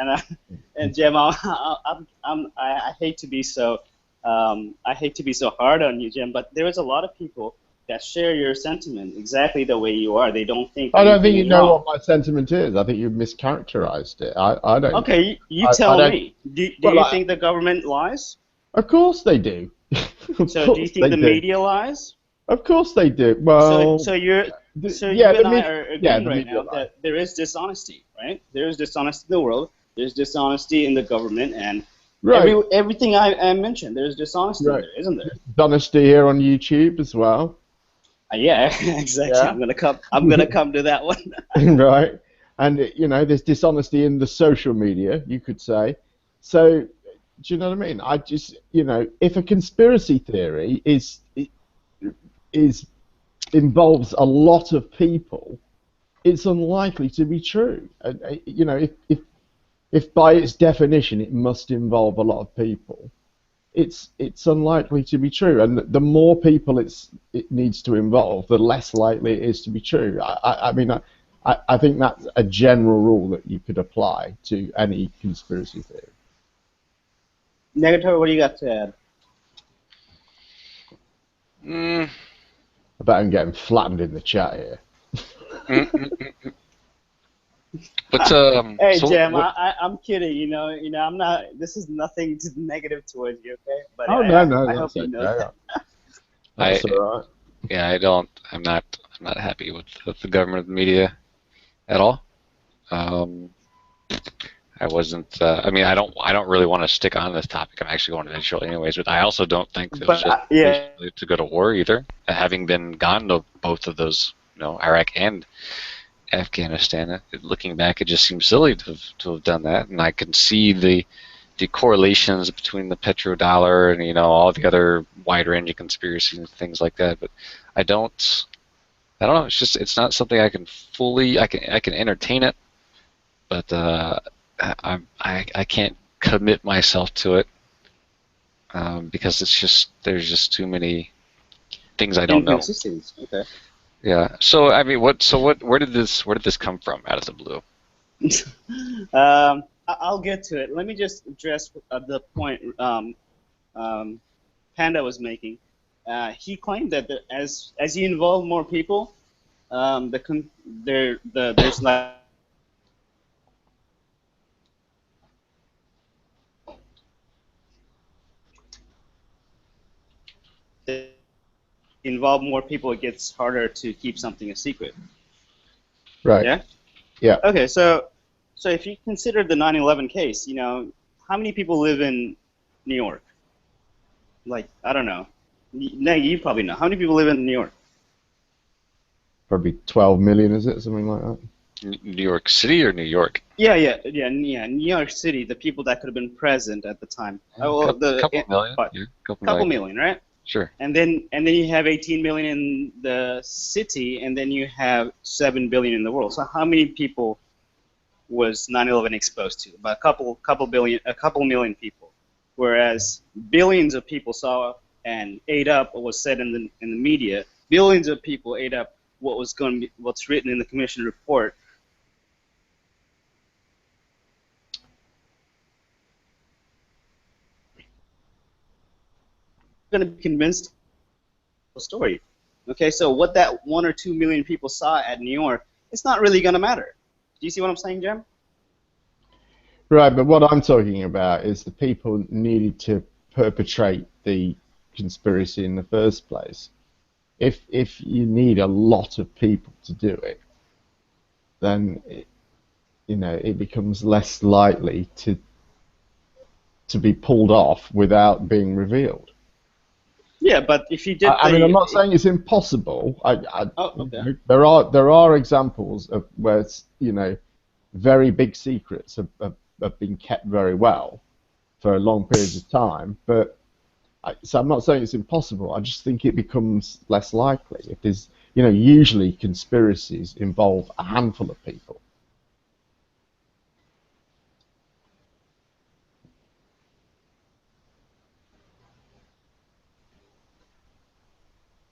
and Jim, I hate to be so hard on you, Jim, but there is a lot of people that share your sentiment exactly the way you are. They don't think. I don't think you anything is know wrong. what my sentiment is. I think you've mischaracterized it. I don't. Okay, you I tell don't- me. Do Well, you think the government lies? Of course they do. Of So do you course think they the do. media lies? Of course they do. Well, So you yeah, and the I media- are agreeing yeah, the right media now lies. that there is dishonesty, right? There is dishonesty in the world. There's dishonesty in the government, and Right. everything I mentioned, there's dishonesty Right. there, isn't there? Honesty here on YouTube as well. Yeah, exactly. Yeah. I'm gonna come to that one. Right. And there's dishonesty in the social media, you could say. So, do you know what I mean? I just, if a conspiracy theory is involves a lot of people, it's unlikely to be true. If by its definition it must involve a lot of people, it's unlikely to be true. And the more people it needs to involve, the less likely it is to be true. I think that's a general rule that you could apply to any conspiracy theory. Negator, what do you got to add? I bet I'm getting flattened in the chat here. But Hey, so Jim, what- I'm kidding. I'm not. This is nothing negative towards you, okay? But Oh, I no, hope that's you know okay. that. That's all right. yeah, I'm not happy with the government of the media at all. I wasn't. I mean, I don't really want to stick on this topic. I'm actually going eventually, anyways. But I also don't think there's But, just yeah. to go to war either. Having been gone to both of those, Iraq and Afghanistan, looking back, it just seems silly to have done that. And I can see the correlations between the petrodollar and all the other wide-ranging conspiracies and things like that. But I don't know. It's not something I can fully. I can entertain it, but I can't commit myself to it because there's just too many things I don't know. Inconsistencies. Okay. Yeah. So I mean, where did this come from out of the blue? I'll get to it. Let me just address the point Panda was making. He claimed that as you involve more people, there's like involve more people, it gets harder to keep something a secret. Right. Yeah. Yeah. Okay, so if you consider the 9/11 case, how many people live in New York? Like, I don't know. You probably know. How many people live in New York? Probably 12 million, is it? Something like that. New York City or New York? Yeah. New York City, the people that could have been present at the time. Couple million. What? Yeah, Couple million, right? Sure. And then you have 18 million in the city, and then you have 7 billion in the world. So how many people was 9/11 exposed to? About a couple million people. Whereas billions of people saw and ate up what was said in the media. Billions of people ate up what's written in the commission report. Going to be convinced of the story. Okay, so what that 1 or 2 million people saw at New York, it's not really going to matter. Do you see what I'm saying, Jim? Right, but what I'm talking about is the people needed to perpetrate the conspiracy in the first place. If you need a lot of people to do it, then it becomes less likely to be pulled off without being revealed. Yeah, but if you did, I mean, I'm not saying it's impossible. Okay. There are examples of where very big secrets have have been kept very well for long periods of time. But so I'm not saying it's impossible. I just think it becomes less likely if there's, usually conspiracies involve a handful of people.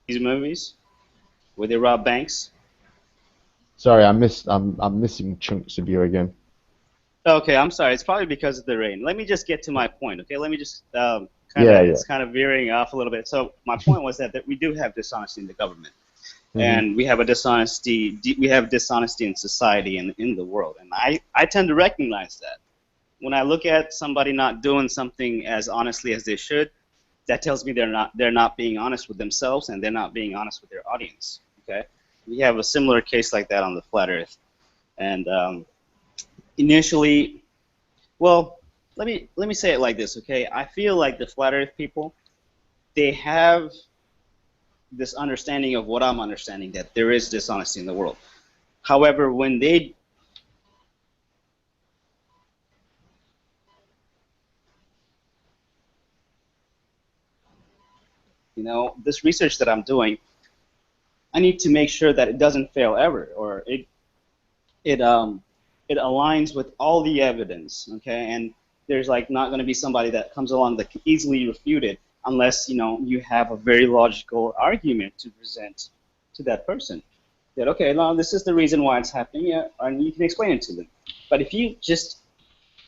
These movies where they rob banks. Sorry, I'm missing chunks of you again. Okay, I'm sorry. It's probably because of the rain. Let me just get to my point, okay? Let me just it's kind of veering off a little bit. So my point was that we do have dishonesty in the government, and we have dishonesty in society and in the world, and I tend to recognize that. When I look at somebody not doing something as honestly as they should, that tells me they're not being honest with themselves, and they're not being honest with their audience. Okay, we have a similar case like that on the flat Earth, and initially, well, let me say it like this, okay? I feel like the flat Earth people, they have this understanding of what I'm understanding, that there is dishonesty in the world. However, when they this research that I'm doing, I need to make sure that it doesn't fail ever, or it aligns with all the evidence, okay? And there's like not going to be somebody that comes along that can easily refute it unless you have a very logical argument to present to that person. That okay, now this is the reason why it's happening, yeah, and you can explain it to them. But if you just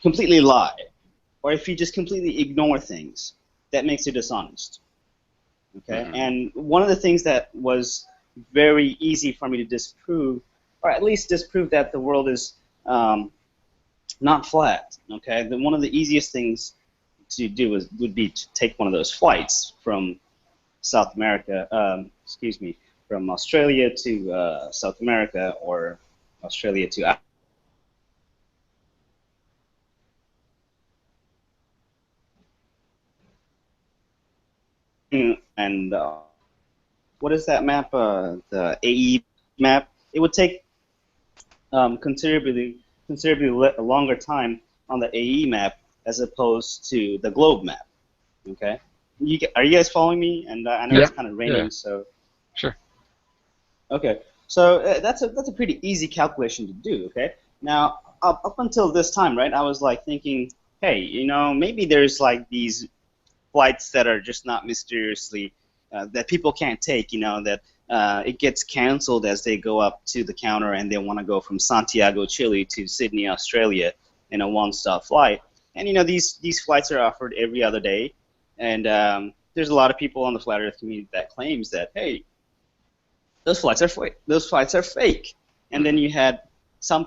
completely lie, or if you just completely ignore things, that makes you dishonest. Okay, and one of the things that was very easy for me to disprove, or at least disprove that the world is not flat. Okay, one of the easiest things to do would be to take one of those flights from South America, from Australia to South America, or Australia to and what is that map? The AE map. It would take considerably a longer time on the AE map as opposed to the globe map. Okay, are you guys following me? And I know it's kind of raining, so sure. Okay, so that's a pretty easy calculation to do. Okay, now up until this time, right? I was like thinking, hey, maybe there's like these flights that are just not mysteriously that people can't take. That it gets canceled as they go up to the counter and they want to go from Santiago, Chile to Sydney, Australia in a one-stop flight. And these flights are offered every other day, and there's a lot of people on the flat Earth community that claims that, hey, those flights are fake. And then you had some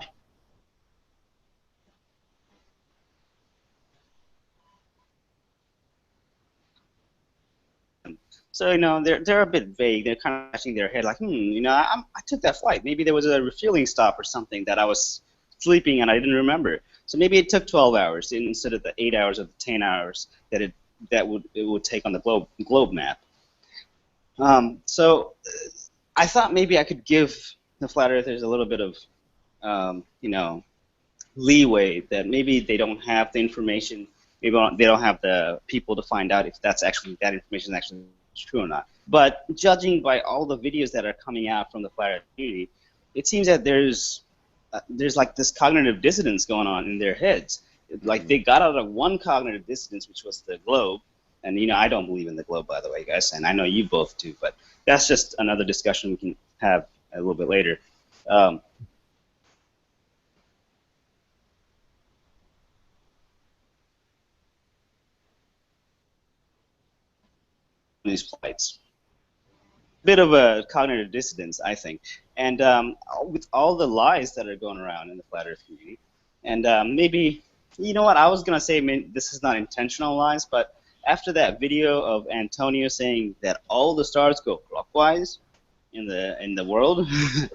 So they're a bit vague. They're kind of scratching their head, like, I took that flight. Maybe there was a refueling stop or something that I was sleeping and I didn't remember. So maybe it took 12 hours instead of the 8 hours or the 10 hours that it would take on the globe map. So I thought maybe I could give the flat earthers a little bit of leeway, that maybe they don't have the information, maybe they don't have the people to find out if that information is actually true or not. But judging by all the videos that are coming out from the flat earth community, it seems that there's like this cognitive dissonance going on in their heads. Like they got out of one cognitive dissonance, which was the globe. And I don't believe in the globe, by the way, guys, and I know you both do, but that's just another discussion we can have a little bit later. These flights, bit of a cognitive dissonance, I think, and with all the lies that are going around in the flat earth community, and maybe, what I was gonna say, this is not intentional lies, but after that video of Antonio saying that all the stars go clockwise in the world,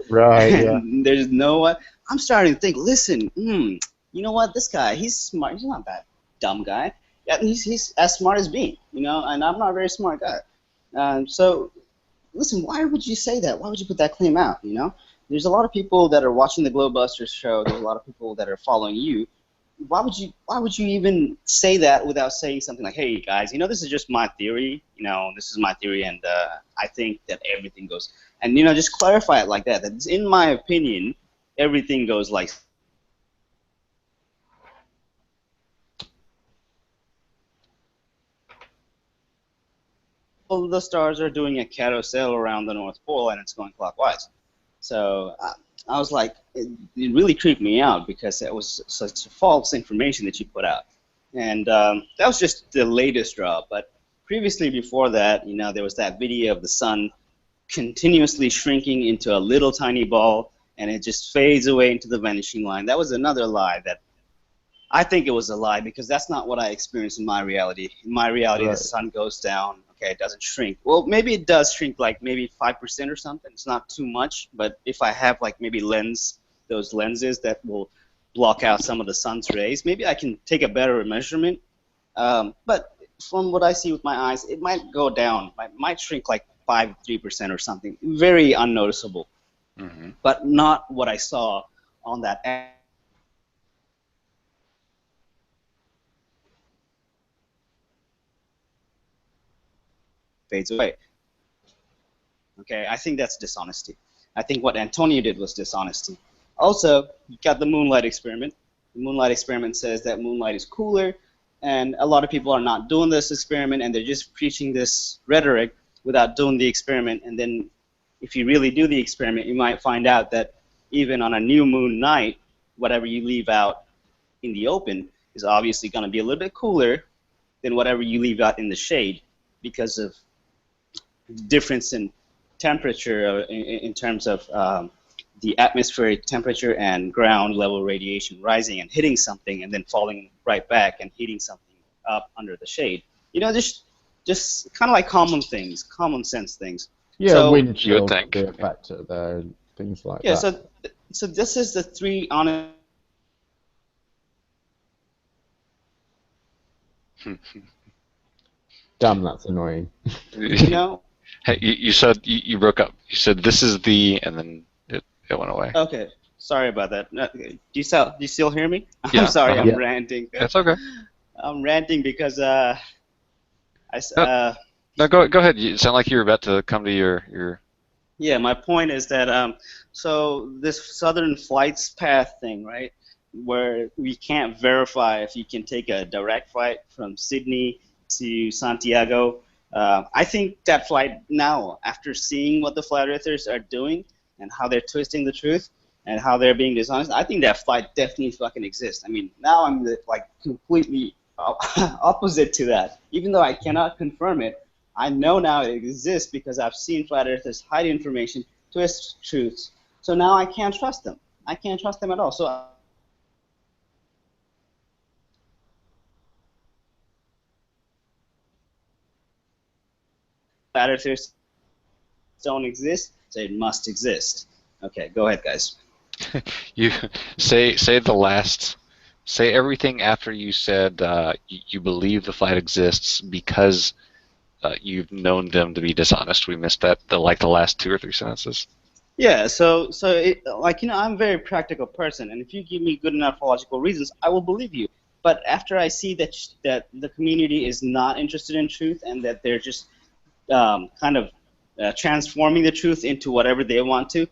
right? Yeah. There's no. I'm starting to think. Listen, you know what? This guy, he's smart. He's not that dumb guy. Yeah, he's as smart as me. And I'm not a very smart guy. So, listen, why would you say that? Why would you put that claim out? There's a lot of people that are watching the Globebusters show. There's a lot of people that are following you. why would you even say that without saying something like, hey guys, you know, this is just my theory, you know, this is my theory, and I think that everything goes, and you know, just clarify it like that. That in my opinion, everything goes like. All the stars are doing a carousel around the North Pole, and it's going clockwise. So I was like, it really creeped me out because it was such false information that you put out. And that was just the latest draw. But previously, before that, you know, there was that video of the sun continuously shrinking into a little tiny ball, and it just fades away into the vanishing line. That was another lie that I think it was a lie because that's not what I experienced in my reality. In my reality, Right. the sun goes down. Okay, it doesn't shrink. Well, maybe it does shrink, like maybe 5% or something. It's not too much, but if I have like maybe those lenses that will block out some of the sun's rays, maybe I can take a better measurement. But from what I see with my eyes, it might go down. It might shrink like 3% or something. Very unnoticeable, Mm-hmm. but not what I saw on that. Fades away. Okay, I think that's dishonesty. I think what Antonio did was dishonesty. Also, you got the moonlight experiment. The moonlight experiment says that moonlight is cooler, and a lot of people are not doing this experiment, and they're just preaching this rhetoric without doing the experiment. And then if you really do the experiment, you might find out that even on a new moon night, whatever you leave out in the open is obviously going to be a little bit cooler than whatever you leave out in the shade because of difference in temperature in terms of the atmospheric temperature and ground level radiation rising and hitting something and then falling right back and heating something up under the shade. You know, just kind of like common things, common sense things. Yeah, So, wind you would chill think. could be a factor there, and things like yeah, that. so this is the three honest. Damn, that's annoying. You know. Hey, you said you broke up. You said this is the, and then it went away. Okay, sorry about that. Do you still hear me? Yeah, I'm sorry, I'm Yeah. ranting. That's okay. I'm ranting because No, go ahead. You sound like you were about to come to your. yeah, my point is that so this Southern Flights path thing, right, where we can't verify if you can take a direct flight from Sydney to Santiago. I think that flight now, after seeing what the flat earthers are doing and how they're twisting the truth and how they're being dishonest, I think that flight definitely fucking exists. I mean, now I'm like completely opposite to that. Even though I cannot confirm it, I know now it exists because I've seen flat earthers hide information, twist truths. So now I can't trust them. I can't trust them at all. So flat earthers don't exist, so it must exist. Okay, go ahead, guys. You say the last. Say everything after you said you believe the flight exists because you've known them to be dishonest. We missed that. The last 2 or 3 sentences. Yeah, so like, you know, I'm a very practical person, and if you give me good enough logical reasons, I will believe you. But after I see that the community is not interested in truth and that they're just kind of transforming the truth into whatever they want it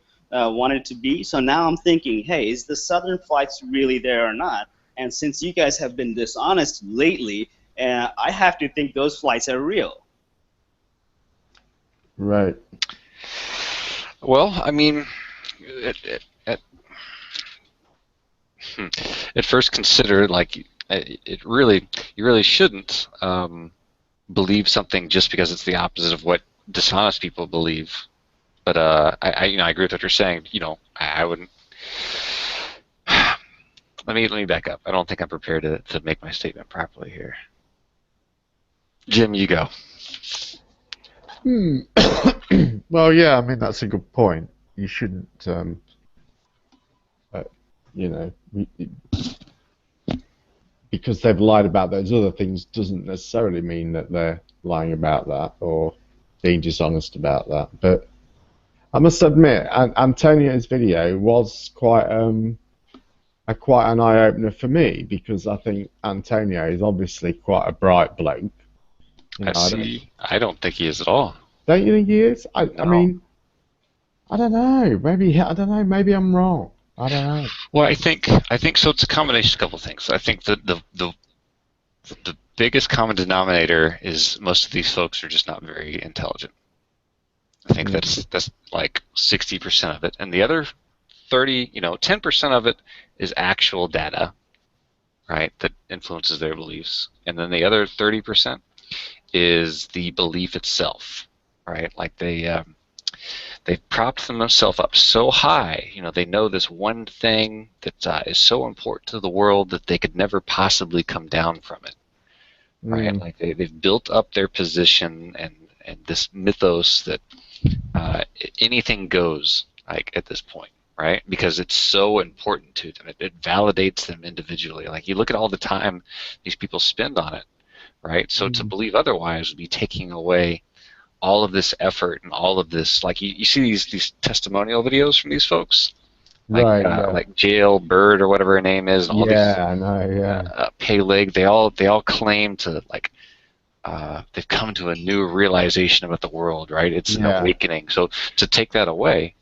to be, so now I'm thinking, hey, is the Southern Flights really there or not? And since you guys have been dishonest lately, I have to think those flights are real. Right. Well, I mean, at first consider like you really shouldn't believe something just because it's the opposite of what dishonest people believe. But I agree with what you're saying. You know, I wouldn't. Let me back up. I don't think I'm prepared to make my statement properly here. Jim, you go. Well, yeah, I mean, that's a good point. You shouldn't, you know, because they've lied about those other things doesn't necessarily mean that they're lying about that or being dishonest about that. But I must admit, Antonio's video was quite, quite an eye opener for me, because I think Antonio is obviously quite a bright bloke. You know, I don't think he is at all. don't you think he is? I No. mean, I don't know. Maybe Maybe I'm wrong. I don't know. Well, I think so. It's a combination of a couple of things. I think that the biggest common denominator is most of these folks are just not very intelligent. I think that's like 60% of it, and the other 10% of it is actual data, right, that influences their beliefs, and then the other 30% is the belief itself, right? Like they've propped themselves up so high, they know this one thing that is so important to the world that they could never possibly come down from it, right? Like they've built up their position and this mythos that anything goes, like, at this point, right? Because it's so important to them. It validates them individually. Like, you look at all the time these people spend on it, right? So to believe otherwise would be taking away all of this effort and all of this, like, you see these testimonial videos from these folks, like like Jail Bird or whatever her name is, and all these I know, Peleg, they all claim to, like, they've come to a new realization about the world, right? It's an awakening. So to take that away.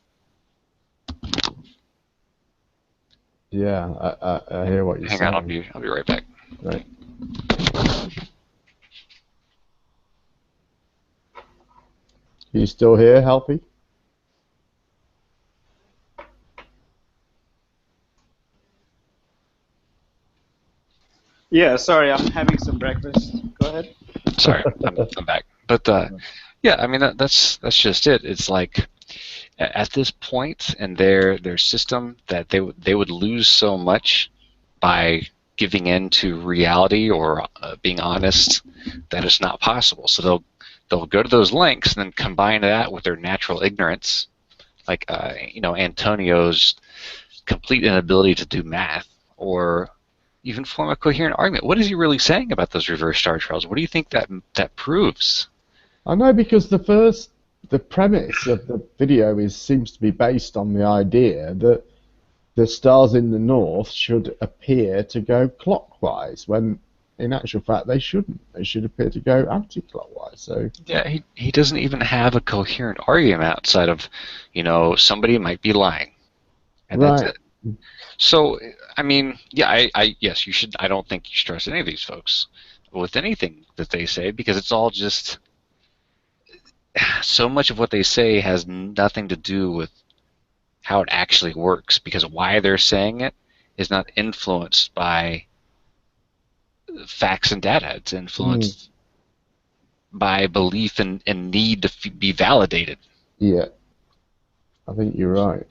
Yeah, I hear what you're saying. Hang on, I'll be right back. Right. You still here, Healthy? Yeah, sorry, I'm having some breakfast. Go ahead. Sorry, I'm back. But yeah, I mean that's just it. It's like at this point in their system that they would lose so much by giving in to reality or being honest that it's not possible. So they'll go to those lengths and then combine that with their natural ignorance, like Antonio's complete inability to do math or even form a coherent argument. What is he really saying about those reverse star trails? What do you think that proves? I know, because the premise of the video seems to be based on the idea that the stars in the north should appear to go clockwise, when in actual fact they shouldn't. They should appear to go anti-clockwise. So yeah, he doesn't even have a coherent argument outside of, somebody might be lying, and that's it. So, I mean, yeah, yes, you should. I don't think you should trust any of these folks with anything that they say, because it's all just so much of what they say has nothing to do with how it actually works, because why they're saying it is not influenced by facts and data. It's influenced by belief and need to be validated. Yeah, I think you're right.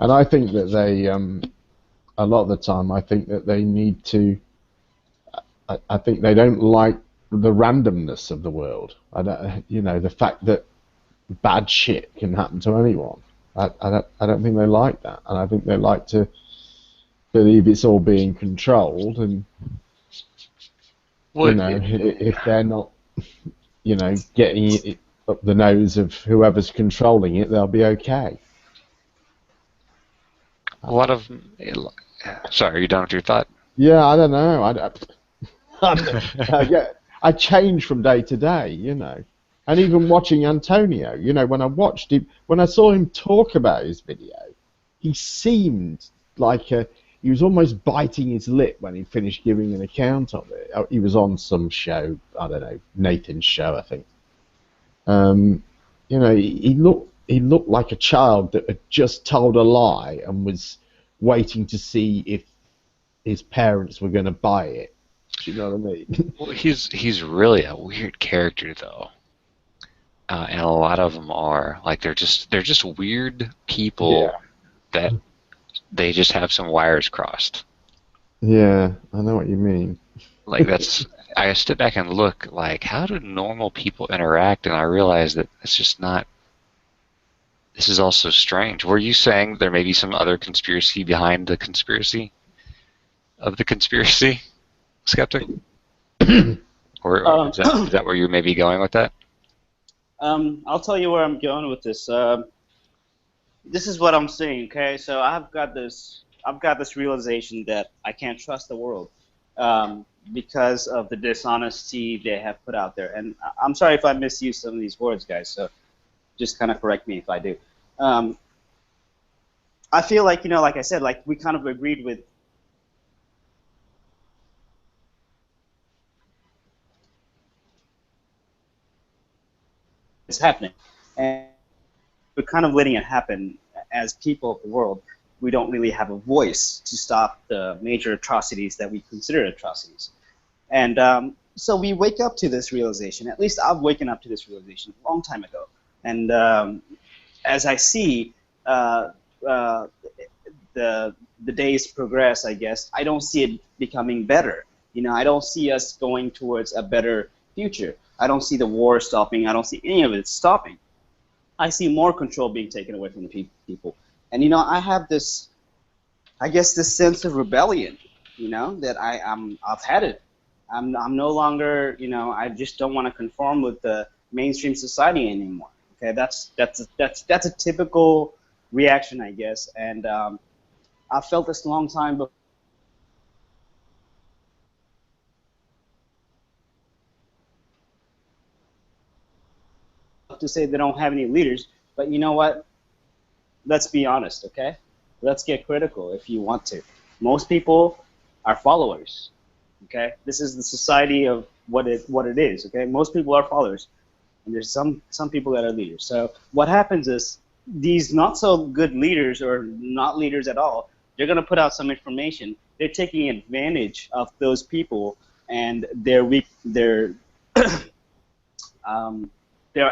And I think that they, a lot of the time, I think that they need to, I think they don't like the randomness of the world. The fact that bad shit can happen to anyone. I don't think they like that. And I think they like to believe it's all being controlled, and, if they're not, getting it up the nose of whoever's controlling it, they'll be okay. A lot of... Sorry, are you done with your thought? Yeah, I don't know. I change from day to day, And even watching Antonio, when I saw him talk about his video, he seemed like he was almost biting his lip when he finished giving an account of it. He was on some show, I don't know, Nathan's show, I think. He looked like a child that had just told a lie and was waiting to see if his parents were going to buy it. Do you know what I mean? Well, he's really a weird character, though, and a lot of them are like they're just weird people that they just have some wires crossed. Yeah, I know what you mean. Like I step back and look, like, how do normal people interact? And I realize that it's just not. This is also strange. Were you saying there may be some other conspiracy behind the conspiracy of the conspiracy skeptic? Or is that where you may be going with that? I'll tell you where I'm going with this. This is what I'm seeing, okay? So I've got this I've got this realization that I can't trust the world because of the dishonesty they have put out there. And I'm sorry if I misuse some of these words, guys. So just kind of correct me if I do. I feel like, like I said, like we kind of agreed with it's happening, and we're kind of letting it happen as people of the world. We don't really have a voice to stop the major atrocities that we consider atrocities. And so we wake up to this realization, at least I've waken up to this realization a long time ago. And as I see the days progress, I guess, I don't see it becoming better. I don't see us going towards a better future. I don't see the war stopping. I don't see any of it stopping. I see more control being taken away from the people. And, I have this, I guess, this sense of rebellion, that I've had it. I'm no longer, I just don't want to conform with the mainstream society anymore. Okay, that's a typical reaction, I guess. And I felt this a long time before. To say they don't have any leaders, but you know what? Let's be honest, okay? Let's get critical if you want to. Most people are followers, okay? This is the society of what it is, okay? Most people are followers, and there's some people that are leaders. So what happens is these not so good leaders or not leaders at all, they're going to put out some information. They're taking advantage of those people and their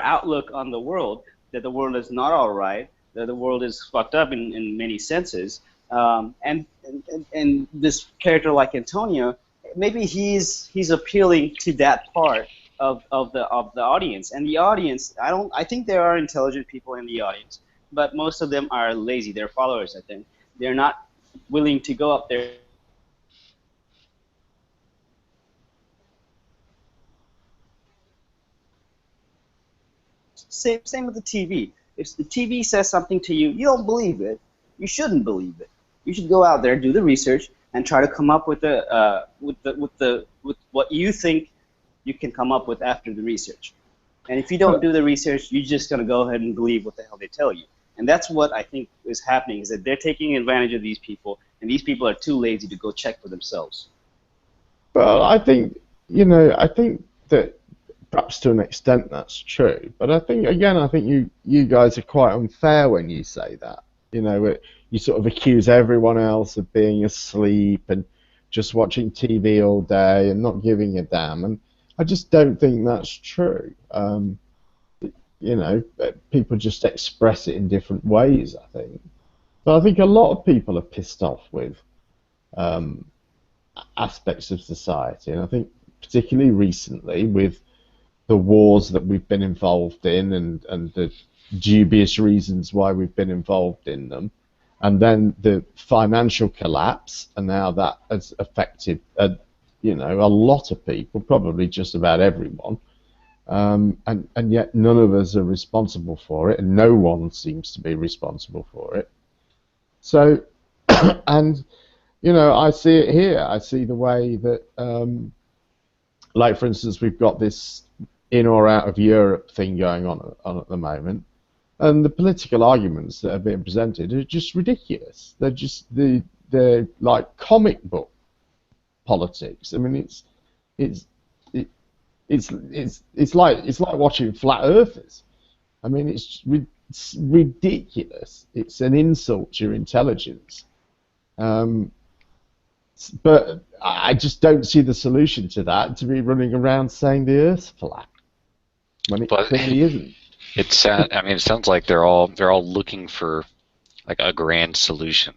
outlook on the world, that the world is not all right, that the world is fucked up in many senses. And this character like Antonio, maybe he's appealing to that part of the audience. And the audience, I think there are intelligent people in the audience, but most of them are lazy. They're followers, I think. They're not willing to go up there. Same with the TV. If the TV says something to you, you don't believe it. You shouldn't believe it. You should go out there, do the research, and try to come up with what you think you can come up with after the research. And if you don't do the research, you're just gonna go ahead and believe what the hell they tell you. And that's what I think is happening, is that they're taking advantage of these people, and these people are too lazy to go check for themselves. Well, I think that perhaps to an extent that's true, but I think you guys are quite unfair when you say that. You sort of accuse everyone else of being asleep and just watching TV all day and not giving a damn, and I just don't think that's true. People just express it in different ways, I think. But I think a lot of people are pissed off with aspects of society, and I think particularly recently with the wars that we've been involved in and the dubious reasons why we've been involved in them, and then the financial collapse, and how that has affected a lot of people, probably just about everyone, and yet none of us are responsible for it, and no one seems to be responsible for it. So, and I see it here. I see the way that, like for instance, we've got this in or out of Europe thing going on at the moment, and the political arguments that are being presented are just ridiculous. They're like comic book politics. I mean, it's like watching flat earthers. I mean, it's ridiculous. It's an insult to your intelligence. But I just don't see the solution to that, to be running around saying the Earth's flat when it clearly isn't. It sounds like they're all looking for like a grand solution.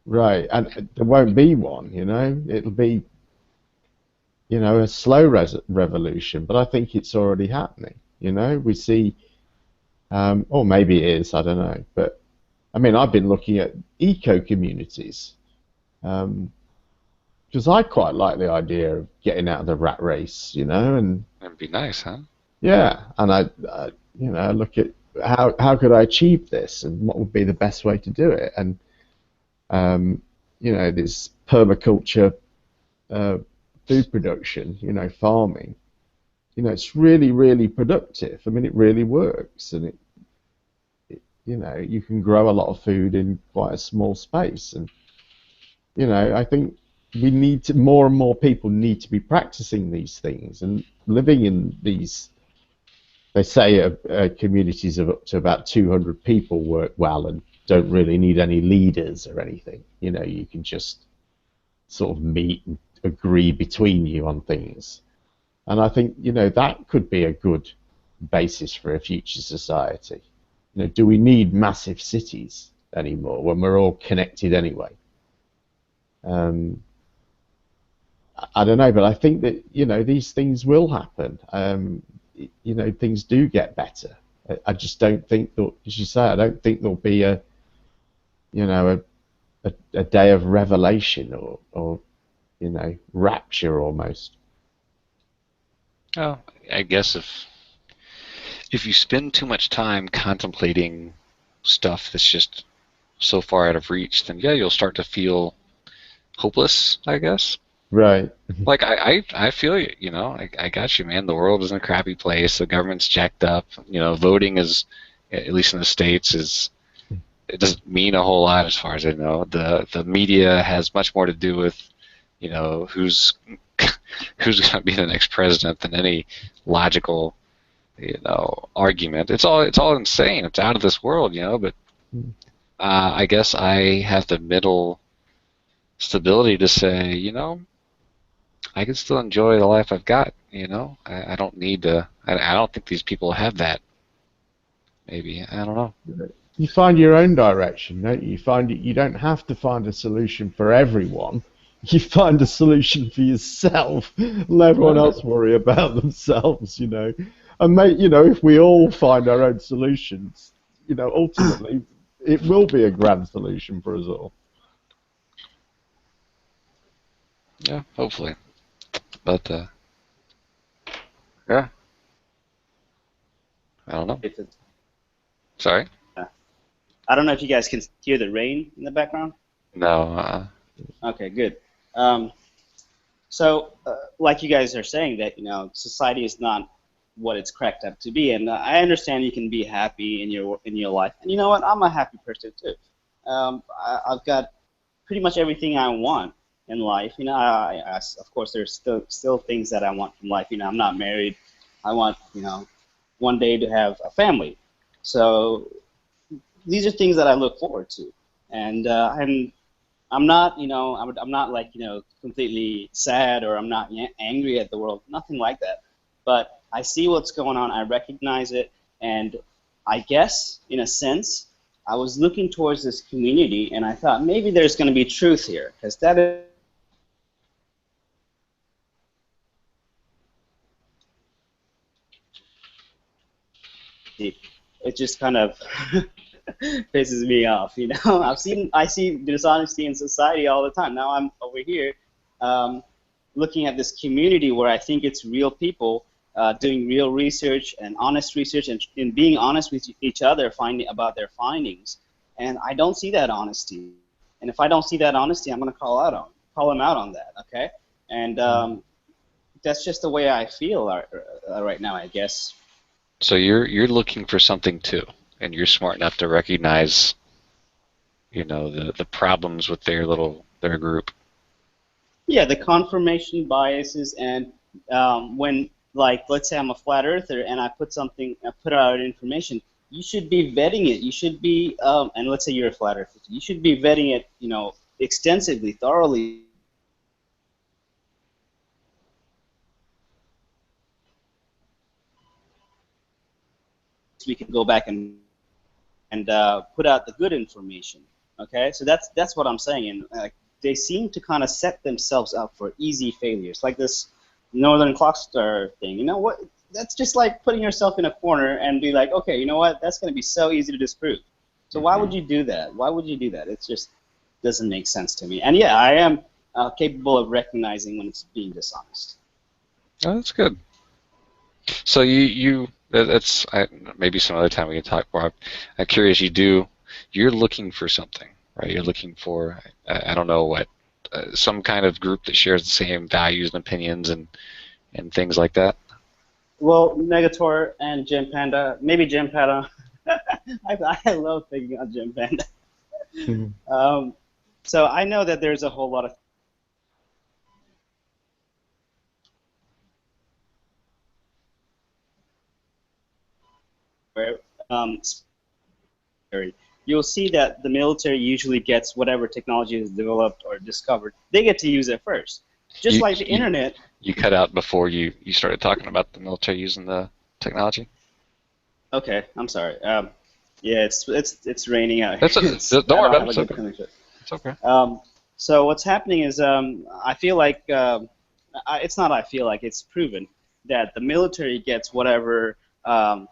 Right, and there won't be one. It'll be a slow revolution, but I think it's already happening. We see, or maybe it is, I don't know. But I mean, I've been looking at eco communities. Because I quite like the idea of getting out of the rat race, and That'd be nice, huh? yeah, and I look at how could I achieve this, and what would be the best way to do it, and You know, this permaculture food production, you know, farming, you know, it's really, really productive. I mean, it really works, and you know, you can grow a lot of food in quite a small space. And you know, I think we need to, more and more people need to be practicing these things and living in these. They say communities of up to about 200 people work well and don't really need any leaders or anything. You know, you can just sort of meet and agree between you on things. And I think, you know, that could be a good basis for a future society. You know, do we need massive cities anymore when we're all connected anyway? I don't know, but I think that, you know, these things will happen. You know, things do get better. I just don't think that, as you say, I don't think there'll be a, you know, a day of revelation or you know, rapture almost. Oh, I guess if you spend too much time contemplating stuff that's just so far out of reach, then yeah, you'll start to feel hopeless, I guess. Right. Like I feel you, you know, I got you, man. The world is in a crappy place. The government's jacked up. You know, voting is, at least in the States, it doesn't mean a whole lot as far as I know. The media has much more to do with, you know, who's going to be the next president than any logical, you know, argument. It's all insane. It's out of this world, you know. But I guess I have the middle stability to say, you know, I can still enjoy the life I've got. You know, I don't need to. I don't think these people have that. Maybe, I don't know. You find your own direction, don't you? You find you don't have to find a solution for everyone. You find a solution for yourself. Let everyone else worry about themselves, you know. And you know, if we all find our own solutions, you know, ultimately it will be a grand solution for us all. Yeah, hopefully. But yeah, I don't know. Sorry? I don't know if you guys can hear the rain in the background. No. Okay, good. So, like you guys are saying that, you know, society is not what it's cracked up to be, and I understand you can be happy in your life, and you know what? I'm a happy person too. I've got pretty much everything I want in life. You know, of course, there's still things that I want from life. You know, I'm not married. I want, you know, one day to have a family. So these are things that I look forward to, and I'm not, you know, I'm not like, you know, completely sad, or I'm not angry at the world, nothing like that. But I see what's going on, I recognize it, and I guess, in a sense, I was looking towards this community, and I thought maybe there's going to be truth here, because that is it just kind of pisses me off, you know. I see dishonesty in society all the time. Now I'm over here looking at this community where I think it's real people doing real research and honest research, and being honest with each other, about their findings. And I don't see that honesty. And if I don't see that honesty, I'm going to call them out on that. Okay. And that's just the way I feel right now, I guess. So you're looking for something too, and you're smart enough to recognize, you know, the problems with their group. Yeah, the confirmation biases, and when, like, let's say I'm a flat earther and I put out information, you should be vetting it. You should be, and let's say you're a flat earther, you should be vetting it, you know, extensively, thoroughly. We can go back and put out the good information. Okay, so that's what I'm saying. And they seem to kind of set themselves up for easy failures, like this Northern Clockster thing. You know what? That's just like putting yourself in a corner and be like, okay, you know what? That's going to be so easy to disprove. So why would you do that? Why would you do that? It just doesn't make sense to me. And yeah, I am capable of recognizing when it's being dishonest. Oh, that's good. So that's maybe some other time we can talk more. I'm curious. You're looking for something. right? You're looking for, I don't know what, some kind of group that shares the same values and opinions and things like that. Well, Negator and Gem Panda, maybe Gem Panda. I love picking on Gem Panda. So I know that there's a whole lot of um, you'll see that the military usually gets whatever technology is developed or discovered. They get to use it first. Just like the internet. You cut out before you started talking about the military using the technology. Okay, I'm sorry. Yeah, it's raining out here. Don't worry about it. It's okay. It's okay. So what's happening is I feel like it's not. I feel like it's proven that the military gets whatever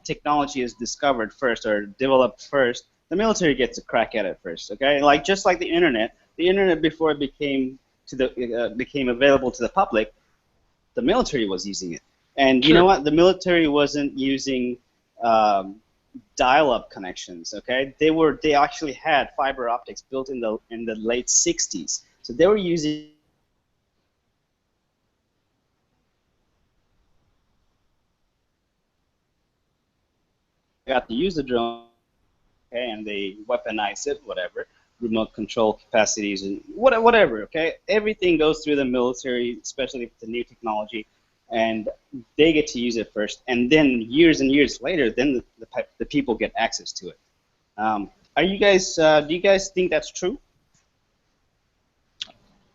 technology is discovered first or developed first. The military gets a crack at it first. Okay, like just like the internet. The internet before it became became available to the public, the military was using it. And you know what? The military wasn't using dial-up connections. Okay, they actually had fiber optics built in the late 60s. So they were using got to use the drone, okay, and they weaponize it, whatever, remote control capacities and whatever. Okay, everything goes through the military, especially with the new technology, and they get to use it first, and then years and years later, then the people get access to it. Are you guys? Do you guys think that's true?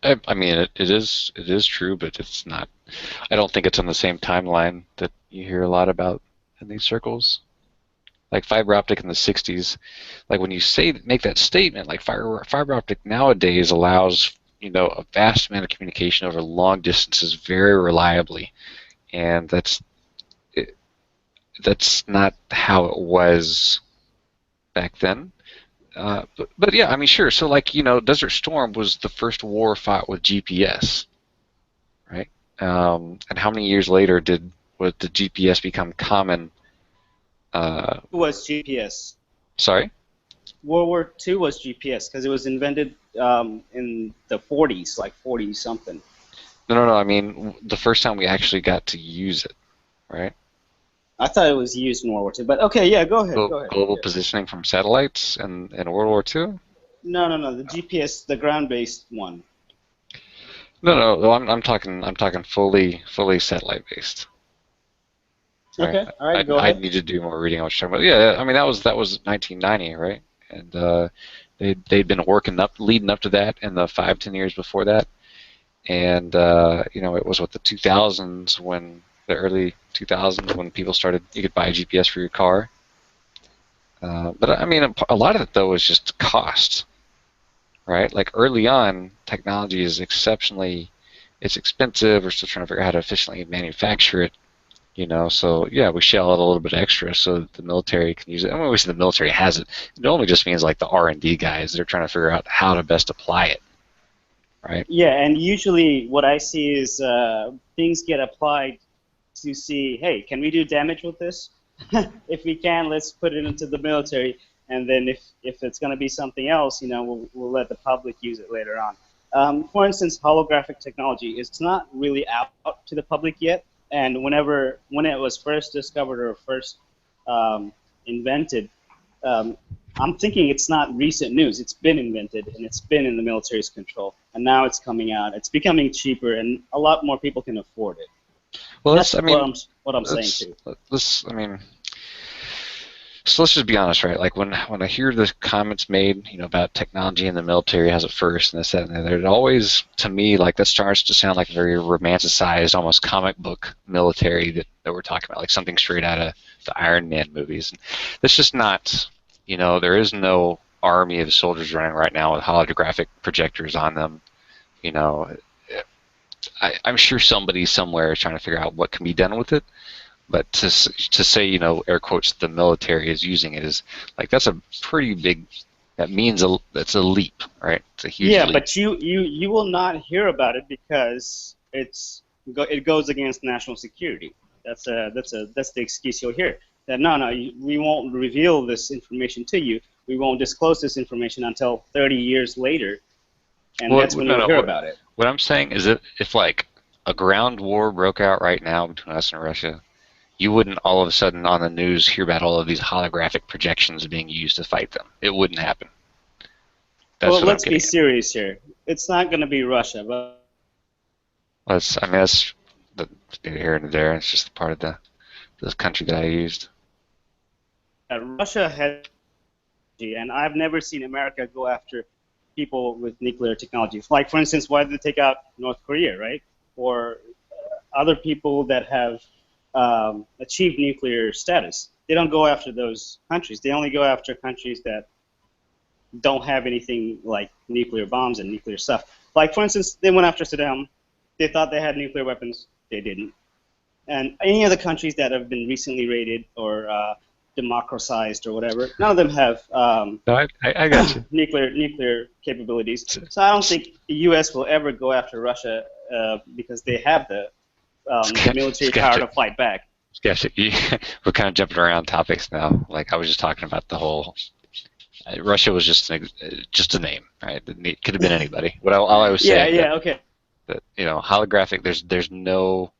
I mean, it is true, but it's not. I don't think it's on the same timeline that you hear a lot about in these circles. Like fiber optic in the 60s, like when you make that statement, like fiber optic nowadays allows, you know, a vast amount of communication over long distances very reliably, and that's not how it was back then. But yeah, I mean, sure. So like, you know, Desert Storm was the first war fought with GPS, right? And how many years later did the GPS become common? Who was GPS? Sorry? World War II was GPS because it was invented in the 40s, like 40 something. No. I mean, the first time we actually got to use it, right? I thought it was used in World War II, but okay, yeah, go ahead. Global positioning from satellites in World War II? No, the GPS, the ground-based one. No, I'm talking fully satellite-based. Okay, all right, go ahead. I need to do more reading on what you're talking about. Yeah, I mean that was 1990, right? And they'd been leading up to that in the 5-10 years before that, and you know, it was the 2000s the early 2000s when people started, you could buy a GPS for your car. But I mean, a lot of it though was just cost, right? Like early on, technology is it's expensive. We're still trying to figure out how to efficiently manufacture it, you know. So yeah, we shell out a little bit extra so that the military can use it. And when we say the military has it, it only just means like the R&D guys. They're trying to figure out how to best apply it, right? Yeah, and usually what I see is things get applied to see, hey, can we do damage with this? If we can, let's put it into the military, and then if it's going to be something else, you know, we'll let the public use it later on. For instance, holographic technology, it's not really out to the public yet, and when it was first discovered or first invented, I'm thinking it's not recent news. It's been invented, and it's been in the military's control, and now it's coming out. It's becoming cheaper, and a lot more people can afford it. Well, that's what I'm saying too. So let's just be honest, right? Like when I hear the comments made, you know, about technology and the military has it first and this, that, and the other, it always, to me, like that starts to sound like a very romanticized, almost comic book military that we're talking about, like something straight out of the Iron Man movies. And that's just not, you know, there is no army of soldiers running right now with holographic projectors on them, you know. I'm sure somebody somewhere is trying to figure out what can be done with it, but to say, you know, air quotes, the military is using it is like, that's a pretty big. That means that's a leap, right? It's a huge leap. But you will not hear about it because it goes against national security. That's the excuse you'll hear. That no, we won't reveal this information to you. we won't disclose this information until 30 years later, and Well, that's when you'll hear about it. What I'm saying is that if like a ground war broke out right now between us and Russia, you wouldn't all of a sudden on the news hear about all of these holographic projections being used to fight them. It wouldn't happen. That's Well, what let's I'm be getting at. serious here. It's not going to be Russia, but That's the here and there. It's just part of the country that I used. Russia has, and I've never seen America go after people with nuclear technology. Like, for instance, why did they take out North Korea, right? Or other people that have achieved nuclear status. They don't go after those countries. They only go after countries that don't have anything like nuclear bombs and nuclear stuff. Like, for instance, they went after Saddam. They thought they had nuclear weapons. They didn't. And any other countries that have been recently raided or democratized or whatever, none of them have No, I got you. nuclear capabilities. So I don't think the U.S. will ever go after Russia because they have the military power to fight back. Yes, we're kind of jumping around topics now. Like I was just talking about the whole. Russia was just a name, right? It could have been anybody. What all I was saying. Yeah, okay. That holographic. There's no.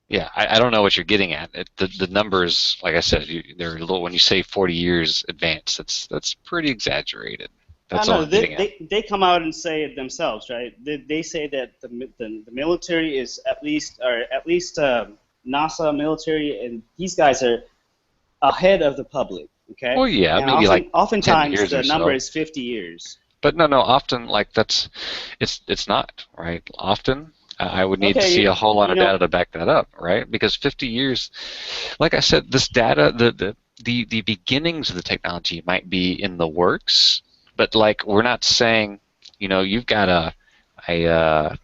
Yeah, I don't know what you're getting at. The numbers, like I said, they're a little. When you say 40 years advance, that's pretty exaggerated. That's all I'm getting at. They come out and say it themselves, right? They say that the military is at least NASA military, and these guys are ahead of the public. Okay. Well, yeah, and maybe oftentimes the number is 50 years. But no, often it's not right. Often I would need to see a whole lot of data to back that up, right? Because 50 years, like I said, this data, the beginnings of the technology might be in the works, but like we're not saying, you've got an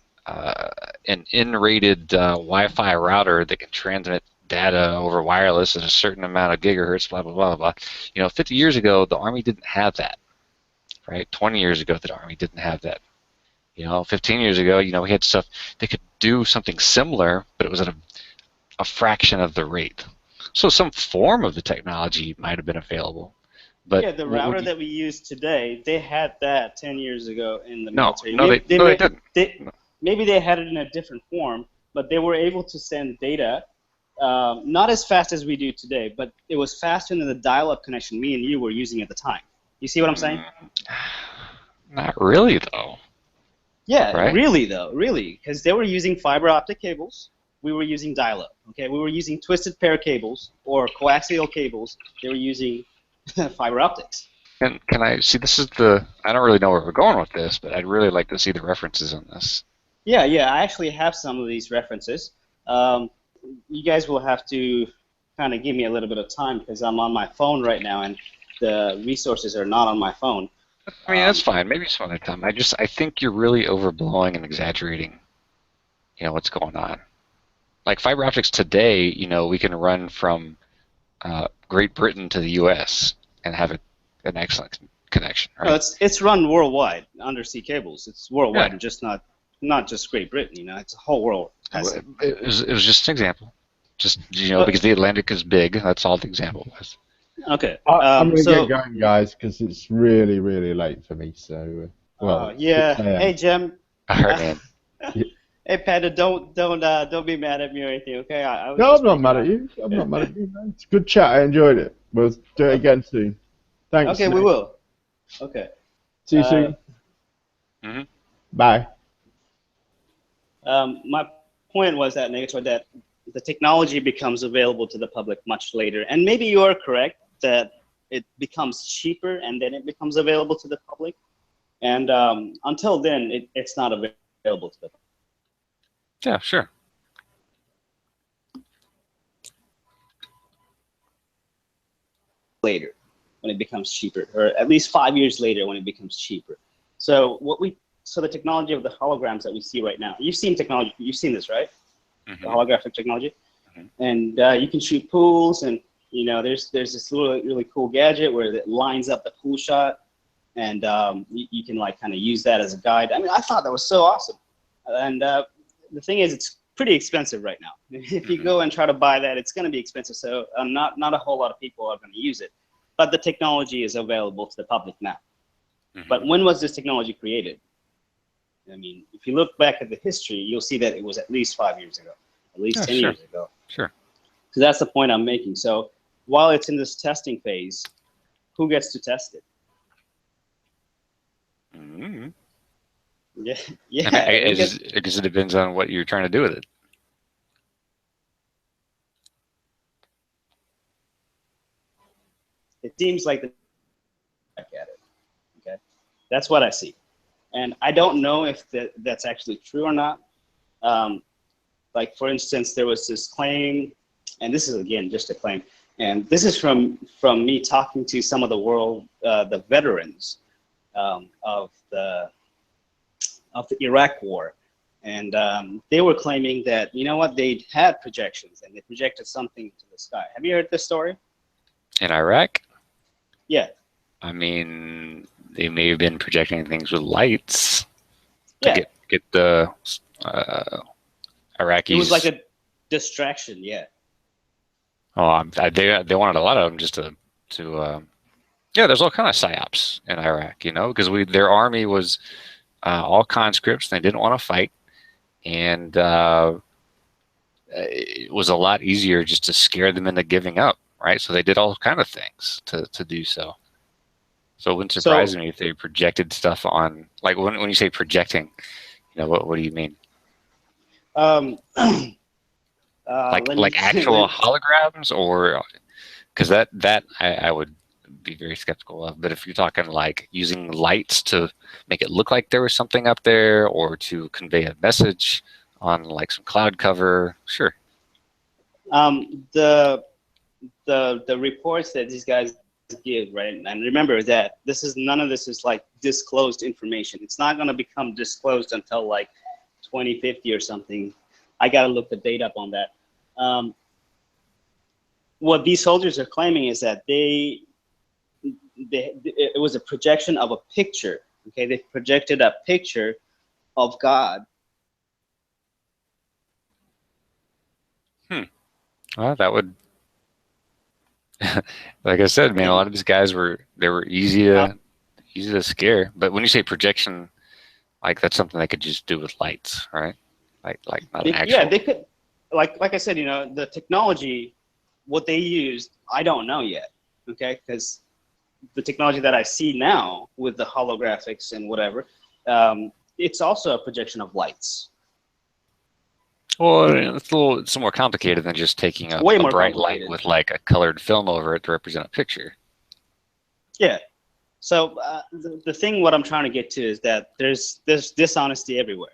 N-rated Wi-Fi router that can transmit data over wireless at a certain amount of gigahertz, blah, blah, blah, blah. 50 years ago, the Army didn't have that, right? 20 years ago, the Army didn't have that. 15 years ago, we had stuff that could do something similar, but it was at a fraction of the rate. So some form of the technology might have been available. But yeah, the router that we use today, they had that 10 years ago in the military. No, they didn't. Maybe they had it in a different form, but they were able to send data, not as fast as we do today, but it was faster than the dial-up connection me and you were using at the time. You see what I'm saying? Not really, though. Yeah, right? Really, though. Really, because they were using fiber optic cables. We were using dial-up. Okay, we were using twisted pair cables or coaxial cables. They were using fiber optics. Can I see? This is I don't really know where we're going with this, but I'd really like to see the references on this. Yeah. I actually have some of these references. You guys will have to kind of give me a little bit of time because I'm on my phone right now and the resources are not on my phone. I mean, that's fine. Maybe some other time. I think you're really overblowing and exaggerating, what's going on. Like fiber optics today, we can run from Great Britain to the U.S. and have an excellent connection, right? No, it's run worldwide, undersea cables. It's worldwide, and just not just Great Britain. It's a whole world. It was just an example. Just because the Atlantic is big. That's all the example was. Okay. I'm going to get going, guys, because it's really, really late for me. So, yeah. Hey, Jim. All right, man. Hey, Panda, don't be mad at me or anything, okay? No, I'm not mad at you. I'm not mad at you, man. It's a good chat. I enjoyed it. We'll do it again soon. Thanks. Okay, we will. Okay. See you soon. Mm-hmm. Bye. My point was that, Negator, that the technology becomes available to the public much later. And maybe you are correct that it becomes cheaper and then it becomes available to the public. And until then, it's not available to the public. Yeah, sure. Later, when it becomes cheaper, or at least 5 years later when it becomes cheaper. So the technology of the holograms that we see right now, you've seen this, right? Mm-hmm. The holographic technology. Mm-hmm. And you can shoot pools, and there's this really cool gadget where it lines up the pool shot, and you can kind of use that as a guide. I mean, I thought that was so awesome. And the thing is, it's pretty expensive right now. If you go and try to buy that, it's going to be expensive. So not a whole lot of people are going to use it. but the technology is available to the public now. Mhm. But when was this technology created? I mean, if you look back at the history, you'll see that it was at least 5 years ago, at least 10 sure. years ago. Sure. So that's the point I'm making. So while it's in this testing phase, who gets to test it? Mm-hmm. Yeah, I yeah. mean, I guess it depends on what you're trying to do with it. It seems like the back at it. Okay, that's what I see, and I don't know if that's actually true or not. Like for instance, there was this claim, and this is again just a claim, and this is from me talking to some of the world, the veterans of the Iraq War, and they were claiming that, you know what, they had projections and they projected something to the sky. Have you heard this story? In Iraq, Yeah. I mean, they may have been projecting things with lights Yeah. to get the Iraqis. It was like a distraction. Yeah. Oh, they wanted a lot of them just to yeah. There's all kind of psyops in Iraq, you know, because their army was all conscripts. They didn't want to fight, and it was a lot easier just to scare them into giving up, right? So they did all kind of things to do so. So it wouldn't surprise me if they projected stuff on, like when you say projecting, you know, what do you mean? Like actual holograms, or because that I would be very skeptical of. But if you're talking like using lights to make it look like there was something up there, or to convey a message on like some cloud cover, sure. The reports that these guys give, right? And remember that none of this is like disclosed information. It's not going to become disclosed until like 2050 or something. I got to look the date up on that. What these soldiers are claiming is that it was a projection of a picture. Okay, they projected a picture of God. Well, that would, like I said, man, a lot of these guys were easy to scare. But when you say projection, like that's something they could just do with lights, right? Like not an actual. Yeah, they could. Like I said, you know, the technology, what they used, I don't know yet. Okay, because the technology that I see now with the holographics and whatever, it's also a projection of lights. Well, it's more complicated than just taking a bright light with like a colored film over it to represent a picture. Yeah. So the thing, what I'm trying to get to is that there's dishonesty everywhere.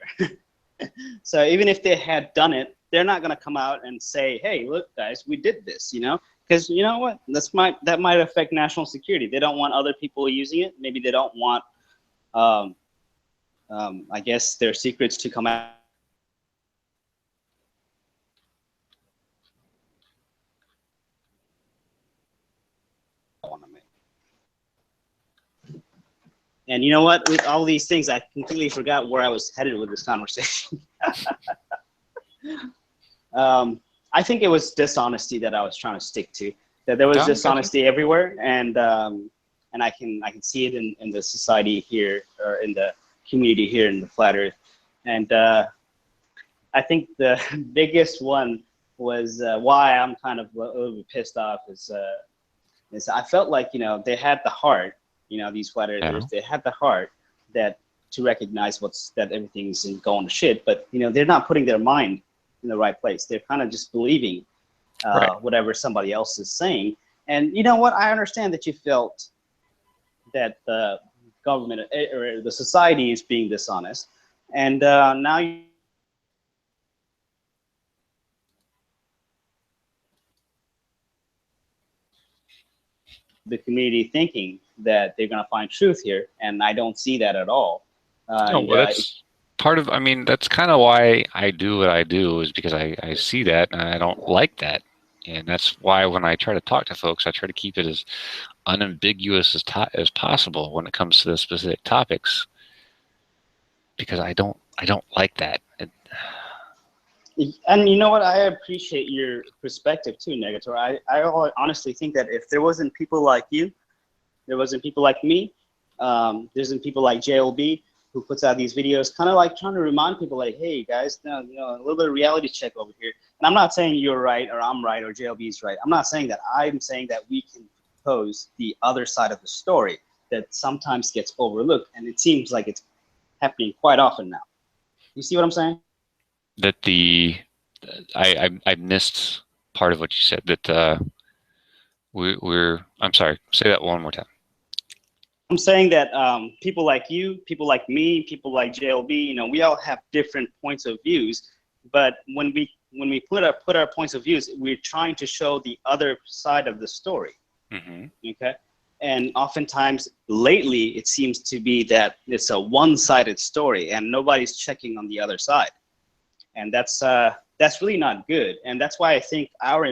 So even if they had done it, they're not going to come out and say, "Hey, look, guys, we did this," you know, because you know what, that might affect national security. They don't want other people using it. Maybe they don't want, I guess, their secrets to come out. And you know what? With all these things, I completely forgot where I was headed with this conversation. I think it was dishonesty that I was trying to stick to. That there was dishonesty everywhere, and I can see it in the society here, or in the community here in the Flat Earth. And I think the biggest one was why I'm kind of a little bit pissed off is I felt like, you know, they had the heart. You know, these flat earthers, they had the heart to recognize that everything's going to shit, but you know, they're not putting their mind in the right place. They're kind of just believing whatever somebody else is saying. And you know what? I understand that you felt that the government or the society is being dishonest, and now the community thinking that they're going to find truth here, and I don't see that at all. No, well, that's part of. I mean, that's kind of why I do what I do, is because I see that and I don't like that, and that's why when I try to talk to folks, I try to keep it as unambiguous as possible when it comes to the specific topics, because I don't like that. And you know what? I appreciate your perspective too, Negator. I honestly think that if there wasn't people like you, there wasn't people like me, there's been people like JLB who puts out these videos, kind of like trying to remind people, like, hey guys, a little bit of reality check over here. And I'm not saying you're right or I'm right or JLB is right. I'm not saying that. I'm saying that we can propose the other side of the story that sometimes gets overlooked, and it seems like it's happening quite often now. You see what I'm saying? That I missed part of what you said. That I'm sorry. Say that one more time. I'm saying that people like you, people like me, people like JLB, we all have different points of views. But when we put our points of views, we're trying to show the other side of the story. Mm-hmm. Okay. And oftentimes lately, it seems to be that it's a one-sided story, and nobody's checking on the other side. And that's really not good. And that's why I think our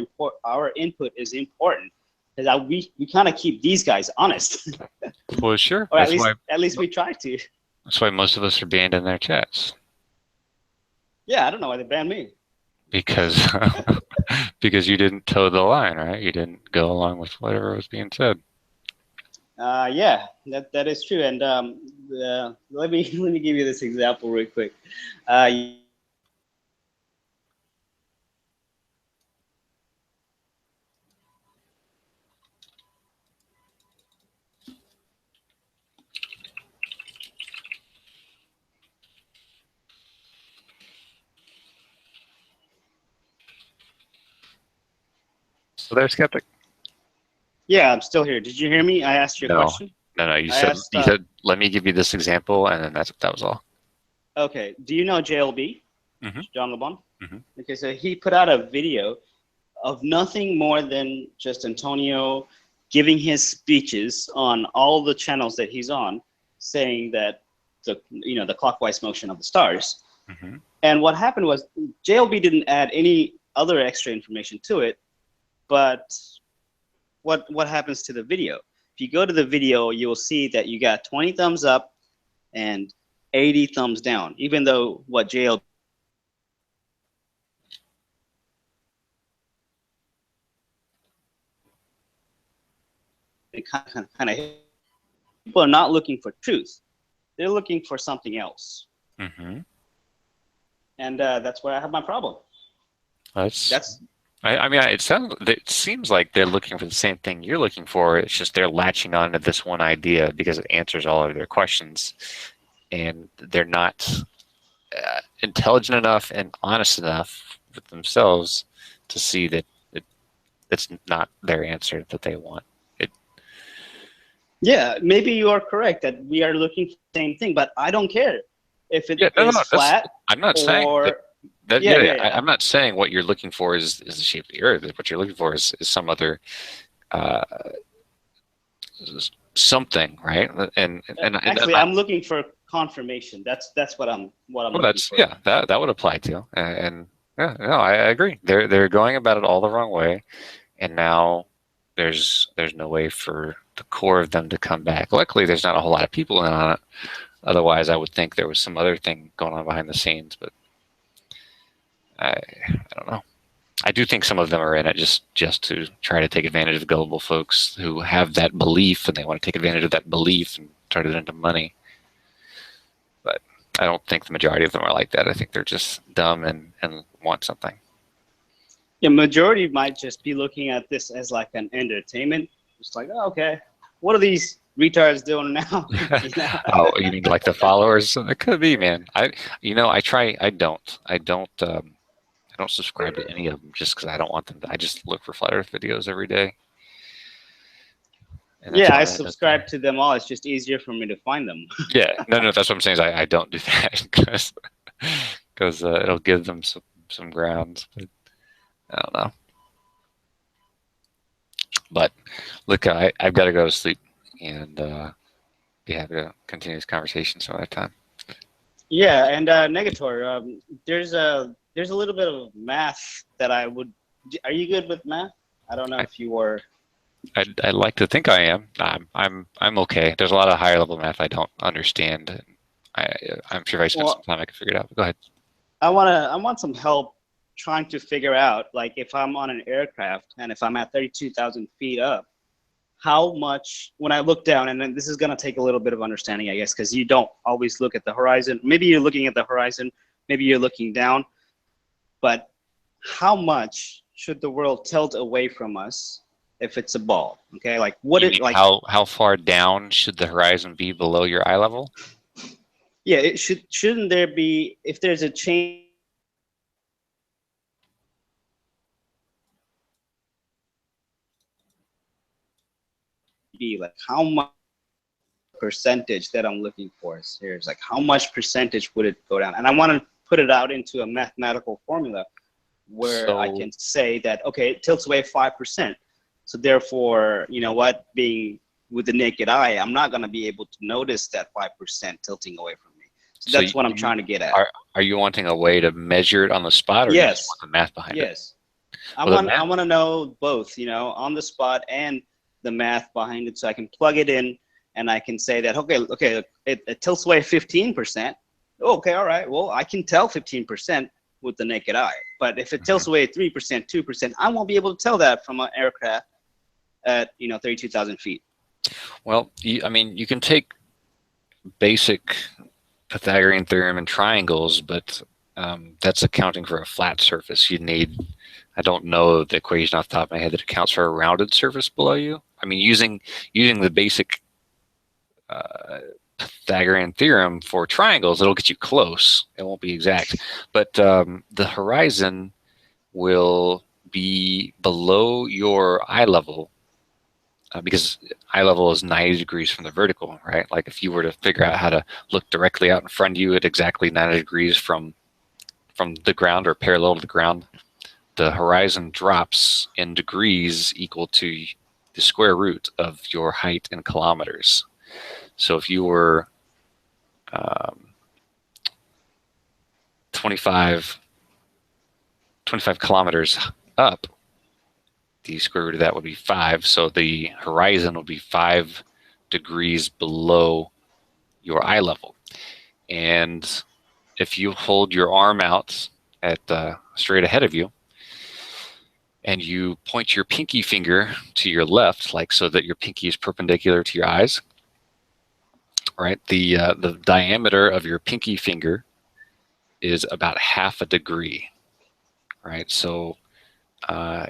input is important, because we kind of keep these guys honest. Well, sure. Or at least we try to. That's why most of us are banned in their chats. Yeah, I don't know why they banned me. Because because you didn't toe the line, right? You didn't go along with whatever was being said. Yeah, that is true. And let me give you this example real quick. So they're skeptic. Yeah, I'm still here. Did you hear me? I asked you a question. No. You said let me give you this example, and then that was all. Okay. Do you know JLB? Mm-hmm. John LeBon? Mm-hmm. Okay, so he put out a video of nothing more than just Antonio giving his speeches on all the channels that he's on, saying that the clockwise motion of the stars. Mm-hmm. And what happened was JLB didn't add any other extra information to it, but what happens to the video? If you go to the video, you will see that you got 20 thumbs up and 80 thumbs down, even though what JLB kind of people are not looking for truth. They're looking for something else. Mm-hmm. And that's where I have my problem. I mean, it seems like they're looking for the same thing you're looking for. It's just they're latching on to this one idea because it answers all of their questions, and they're not intelligent enough and honest enough with themselves to see that it's not their answer that they want. Yeah, maybe you are correct that we are looking for the same thing, but I don't care if it is flat. I'm not saying that. I'm not saying what you're looking for is the shape of the Earth. What you're looking for is some other something, right? And actually, I'm looking for confirmation. That's what I'm looking for. Yeah, that would apply to. And yeah, no, I agree. They're going about it all the wrong way, and now there's no way for the core of them to come back. Luckily, there's not a whole lot of people in on it. Otherwise, I would think there was some other thing going on behind the scenes, but I don't know. I do think some of them are in it just to try to take advantage of gullible folks who have that belief, and they want to take advantage of that belief and turn it into money. But I don't think the majority of them are like that. I think they're just dumb and want something. The majority might just be looking at this as like an entertainment. Just like, oh, okay, what are these retards doing now? Oh, you mean like the followers? It could be, man. I don't subscribe to any of them just because I don't want them to. I just look for flat Earth videos every day. Yeah, I subscribe to them all. It's just easier for me to find them. Yeah, no, that's what I'm saying. Is I don't do that because it'll give them some grounds. But I don't know. But look, I've got to go to sleep, and be happy to continue this conversation some other time. Yeah, and Negator, there's a little bit of math that I would. Are you good with math? I don't know if you were. I like to think I am. I'm okay. There's a lot of higher level math I don't understand. I'm sure if I spent some time I could figure it out. But go ahead. I want some help trying to figure out, like, if I'm on an aircraft and if I'm at 32,000 feet up, how much, when I look down, and then this is going to take a little bit of understanding, I guess, because you don't always look at the horizon. Maybe you're looking at the horizon, maybe you're looking down, but how much should the world tilt away from us if it's a ball? Okay, like what You it mean like? how far down should the horizon be below your eye level? Yeah, it shouldn't there be, if there's a change, be like how much percentage that I'm looking for here is like how much percentage would it go down? And I want to put it out into a mathematical formula where I can say that, okay, it tilts away 5%. So therefore, you know what, being with the naked eye, I'm not going to be able to notice that 5% tilting away from me. So that's what I'm trying to get at. Are you wanting a way to measure it on the spot, or you just want the math behind it? Yes. I want to know both, you know, on the spot and the math behind it, so I can plug it in and I can say that, okay, it tilts away 15%. Okay, all right, well, I can tell 15% with the naked eye. But if it tilts away 3%, 2%, I won't be able to tell that from an aircraft at, you know, 32,000 feet. Well, I mean, you can take basic Pythagorean theorem and triangles, but that's accounting for a flat surface. You need, I don't know the equation off the top of my head that accounts for a rounded surface below you. I mean, using the basic Pythagorean theorem for triangles, it'll get you close. It won't be exact, but the horizon will be below your eye level because eye level is 90 degrees from the vertical, right? Like if you were to figure out how to look directly out in front of you at exactly 90 degrees from the ground or parallel to the ground, the horizon drops in degrees equal to the square root of your height in kilometers. So if you were 25 kilometers up, the square root of that would be 5. So the horizon will be 5 degrees below your eye level. And if you hold your arm out at straight ahead of you, and you point your pinky finger to your left, like so that your pinky is perpendicular to your eyes, right? The diameter of your pinky finger is about half a degree, right? So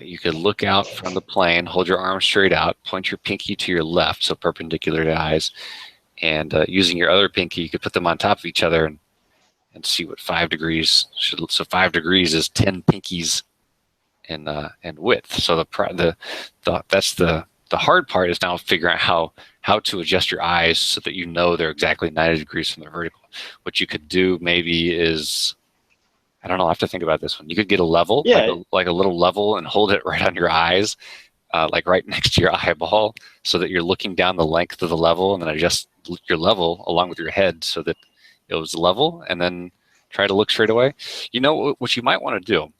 you could look out from the plane, hold your arm straight out, point your pinky to your left, so perpendicular to eyes, and using your other pinky, you could put them on top of each other and see what 5 degrees should. So 5 degrees is 10 pinkies in width. So that's the hard part is now figuring out how to adjust your eyes so that you know they're exactly 90 degrees from the vertical. What you could do maybe is, I don't know, I have to think about this one. You could get a level, like a little level, and hold it right on your eyes, like right next to your eyeball, so that you're looking down the length of the level, and then adjust your level along with your head so that it was level, and then try to look straight away. You know what you might want to do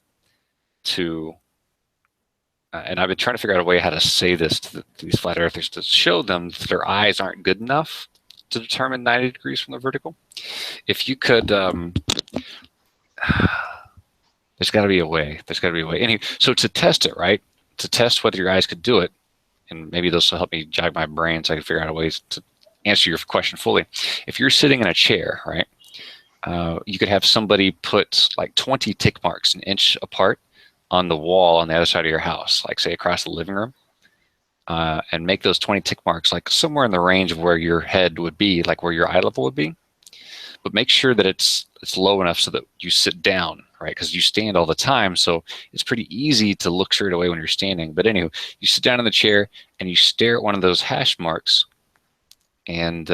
and I've been trying to figure out a way how to say this to these flat earthers to show them that their eyes aren't good enough to determine 90 degrees from the vertical. If you could, there's got to be a way. There's got to be a way. Anyway, so to test it, right? To test whether your eyes could do it, and maybe this will help me jog my brain so I can figure out a way to answer your question fully. If you're sitting in a chair, right, you could have somebody put like 20 tick marks an inch apart on the wall on the other side of your house, like say across the living room, and make those 20 tick marks like somewhere in the range of where your head would be, like where your eye level would be. But make sure that it's low enough so that you sit down, right? Because you stand all the time, so it's pretty easy to look straight away when you're standing. But anyway, you sit down in the chair and you stare at one of those hash marks, and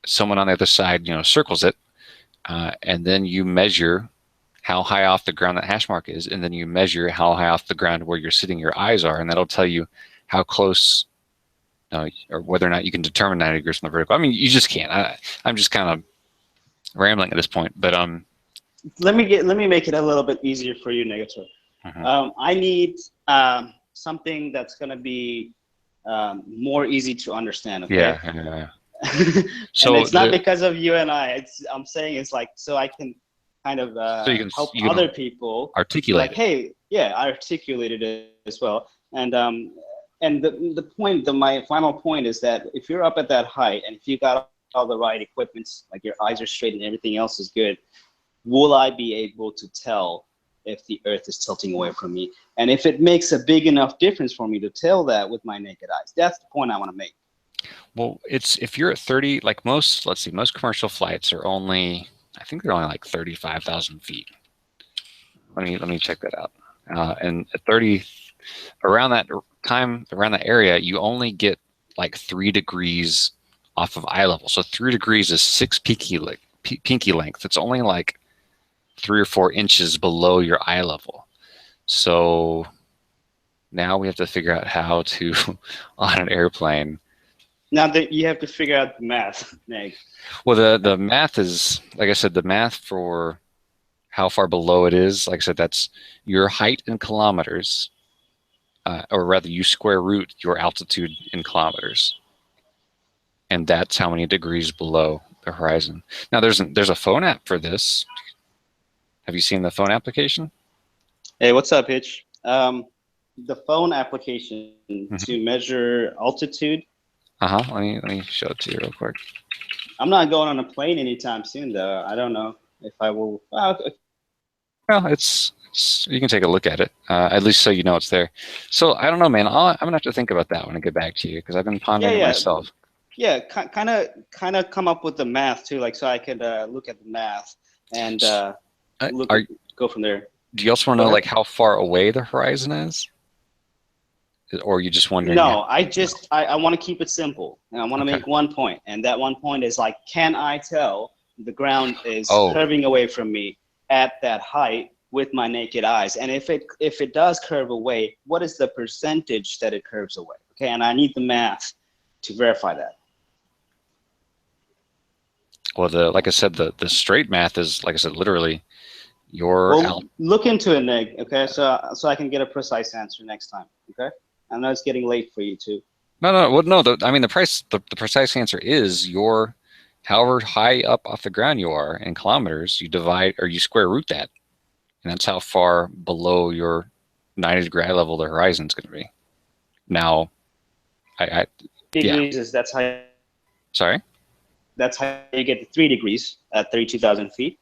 someone on the other side, circles it, and then you measure how high off the ground that hash mark is, and then you measure how high off the ground where you're sitting your eyes are, and that'll tell you how close, or whether or not you can determine 90 degrees from the vertical. I mean, you just can't. I'm just kind of rambling at this point, but let me make it a little bit easier for you, Negator. I need something that's going to be more easy to understand. Okay? Yeah. So and it's not because of you and I. I'm saying it's like so I can kind of So help you can other people. articulate Like, hey, yeah, I articulated it as well. And the point, my final point is that if you're up at that height and if you got all the right equipments, like your eyes are straight and everything else is good, will I be able to tell if the Earth is tilting away from me? And if it makes a big enough difference for me to tell that with my naked eyes, that's the point I want to make. Well, it's if you're at 30, like most, let's see, most commercial flights are only, I think they're only like 35,000 feet. Let me check that out. And at 30, around that time, around that area, you only get like 3 degrees off of eye level. So 3 degrees is 6 pinky length. It's only like 3 or 4 inches below your eye level. So now we have to figure out how to, on an airplane. Now that you have to figure out the math, Meg. Well, the math is, like I said, the math for how far below it is, like I said, that's your height in kilometers, or rather you square root your altitude in kilometers. And that's how many degrees below the horizon. Now there's a phone app for this. Have you seen the phone application? Hey, what's up, Hitch? The phone application to measure altitude. Let me show it to you real quick. I'm not going on a plane anytime soon, though. I don't know if I will. Well, it's you can take a look at it, at least so you know it's there. So I don't know, man. I'm gonna have to think about that when I get back to you because I've been pondering it myself. Yeah, kind of come up with the math too, like so I could look at the math and go from there. Do you also want to know like how far away the horizon is, or are you just wondering? No, I want to keep it simple, and I want to make one point, and that one point is like, can I tell the ground is curving away from me at that height with my naked eyes? And if it does curve away, what is the percentage that it curves away? Okay, and I need the math to verify that. Well, like I said, the straight math is, like I said, literally your. Well, look into it, Nick. Okay, so I can get a precise answer next time. Okay, I know it's getting late for you too. No. I mean, the precise answer is your, however high up off the ground you are in kilometers, you divide or you square root that, and that's how far below your 90-degree eye level the horizon is going to be. Now, degrees is that's how. Sorry. That's how you get the 3 degrees at 32,000 feet.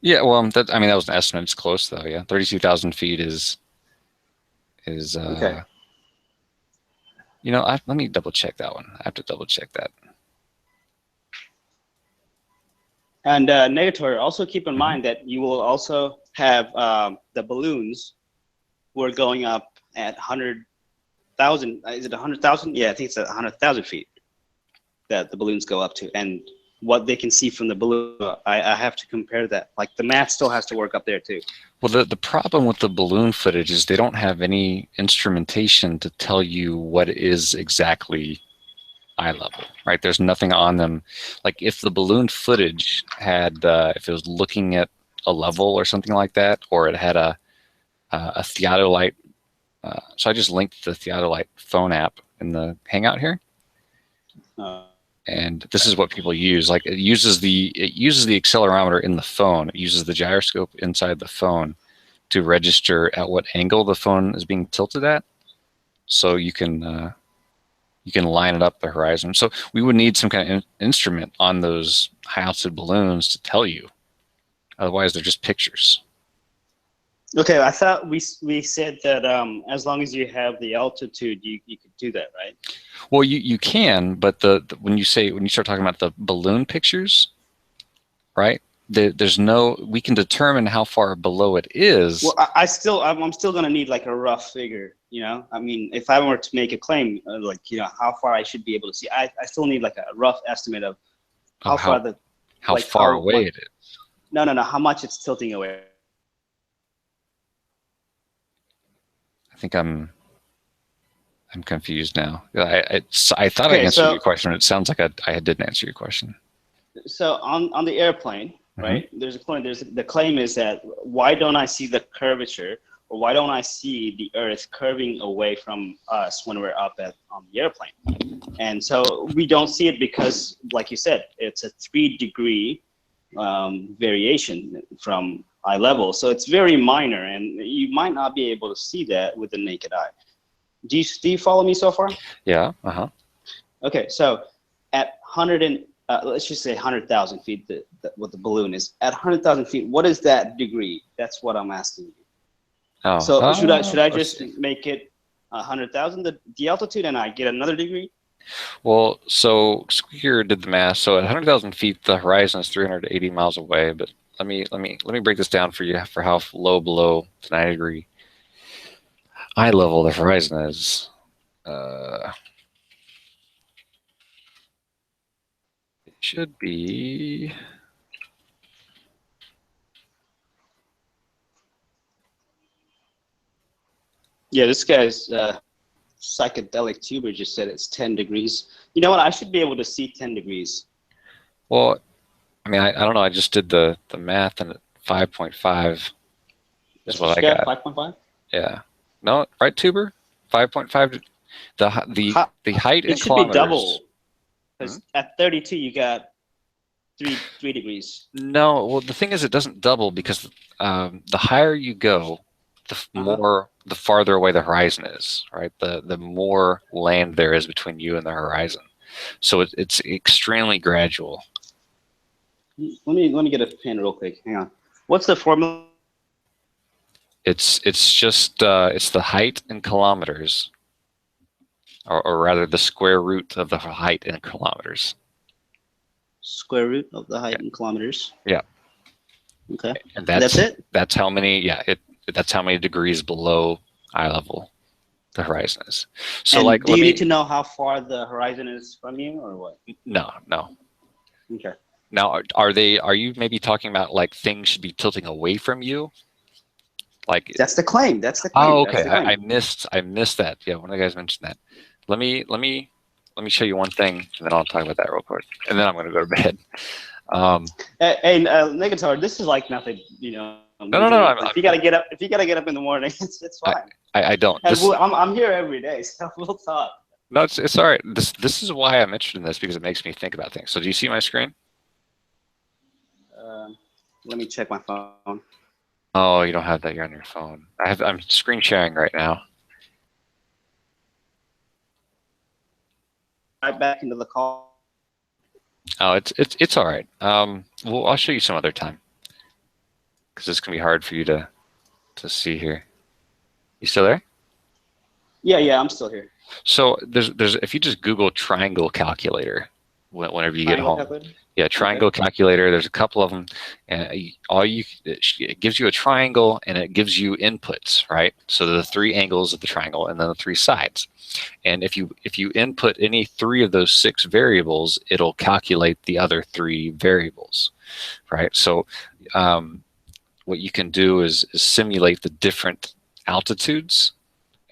Yeah, well, that was an estimate. It's close though. Yeah, 32,000 feet is. Okay. You know, let me double check that one. I have to double check that. And Negator, also keep in mind that you will also have the balloons who are going up at 100,000. Is it 100,000? Yeah, I think it's 100,000 feet that the balloons go up to. And what they can see from the balloon, I have to compare that. Like the math still has to work up there too. Well, the problem with the balloon footage is they don't have any instrumentation to tell you what is exactly eye level, right? There's nothing on them. Like if the balloon footage had, if it was looking at a level or something like that, or it had a theodolite. So I just linked the theodolite phone app in the Hangout here. And this is what people use. Like it uses the accelerometer in the phone. It uses the gyroscope inside the phone to register at what angle the phone is being tilted at. So you can line it up the horizon. So we would need some kind of instrument on those high altitude balloons to tell you. Otherwise, they're just pictures. Okay, I thought we said that as long as you have the altitude, you could do that, right? Well, you can, but when you start talking about the balloon pictures, right? There's no, we can determine how far below it is. Well, I'm still gonna need like a rough figure, you know. I mean, if I were to make a claim, like you know, how far I should be able to see, I still need like a rough estimate of how far away it is. No, how much it's tilting away. I think I'm confused now. I thought I answered your question. It sounds like I didn't answer your question. So on the airplane, right? There's the claim is that why don't I see the curvature, or why don't I see the Earth curving away from us when we're up on the airplane? And so we don't see it because, like you said, it's a 3 degree variation from eye level. So it's very minor, and you might not be able to see that with the naked eye. Do you follow me so far? Yeah. Uh-huh. Okay, so at 100 and let's just say 100,000 feet, what the balloon is. At 100,000 feet, what is that degree? That's what I'm asking you. Oh. So should I let's just see. make it 100,000 the altitude, and I get another degree? Well, so Squeaker did the math. So at 100,000 feet, the horizon is 380 miles away. But let me break this down for you for how low below the 90 degree eye level the horizon is. It should be. Yeah, this guy's psychedelic tuber just said it's 10 degrees. You know what? I should be able to see 10 degrees. Well, I mean, I don't know. I just did the math, and 5.5 That's is what I you got. 5.5? Yeah. No, right, Tuber? 5.5. The height in It should be kilometers. double. Because at 32, you got three degrees. No, well, the thing is, it doesn't double because the higher you go, the farther away the horizon is, right? The more land there is between you and the horizon. So it's extremely gradual. Let me get a pen real quick. Hang on. What's the formula? It's just it's the height in kilometers, or rather the square root of the height in kilometers. Square root of the height in kilometers. Yeah. Okay. And that's it? That's how many. Yeah. That's how many degrees below eye level the horizon is. So, and like, do you need to know how far the horizon is from you, or what? No. Okay. Now, are you maybe talking about like things should be tilting away from you? Like that's the claim. That's the claim. Oh, okay. That's the claim. I missed that. Yeah, one of the guys mentioned that. Let me show you one thing, and then I'll talk about that real quick, and then I'm going to go to bed. Hey, Negator, this is like nothing, you know. No. If you gotta get up in the morning, it's fine. I don't. I'm here every day, so we'll talk. No, it's all right. This is why I'm interested in this, because it makes me think about things. So, do you see my screen? Let me check my phone. Oh, you don't have that. You're on your phone. I'm screen sharing right now. Right back into the call. Oh, it's all right. Well, I'll show you some other time, because it's gonna be hard for you to see here. You still there? Yeah, I'm still here. So there's if you just Google triangle calculator whenever you get home. Calculator? Yeah, triangle calculator. There's a couple of them, and it gives you a triangle, and it gives you inputs, right? So the 3 angles of the triangle, and then the 3 sides. And if you input any 3 of those 6 variables, it'll calculate the other 3 variables, right? So what you can do is simulate the different altitudes,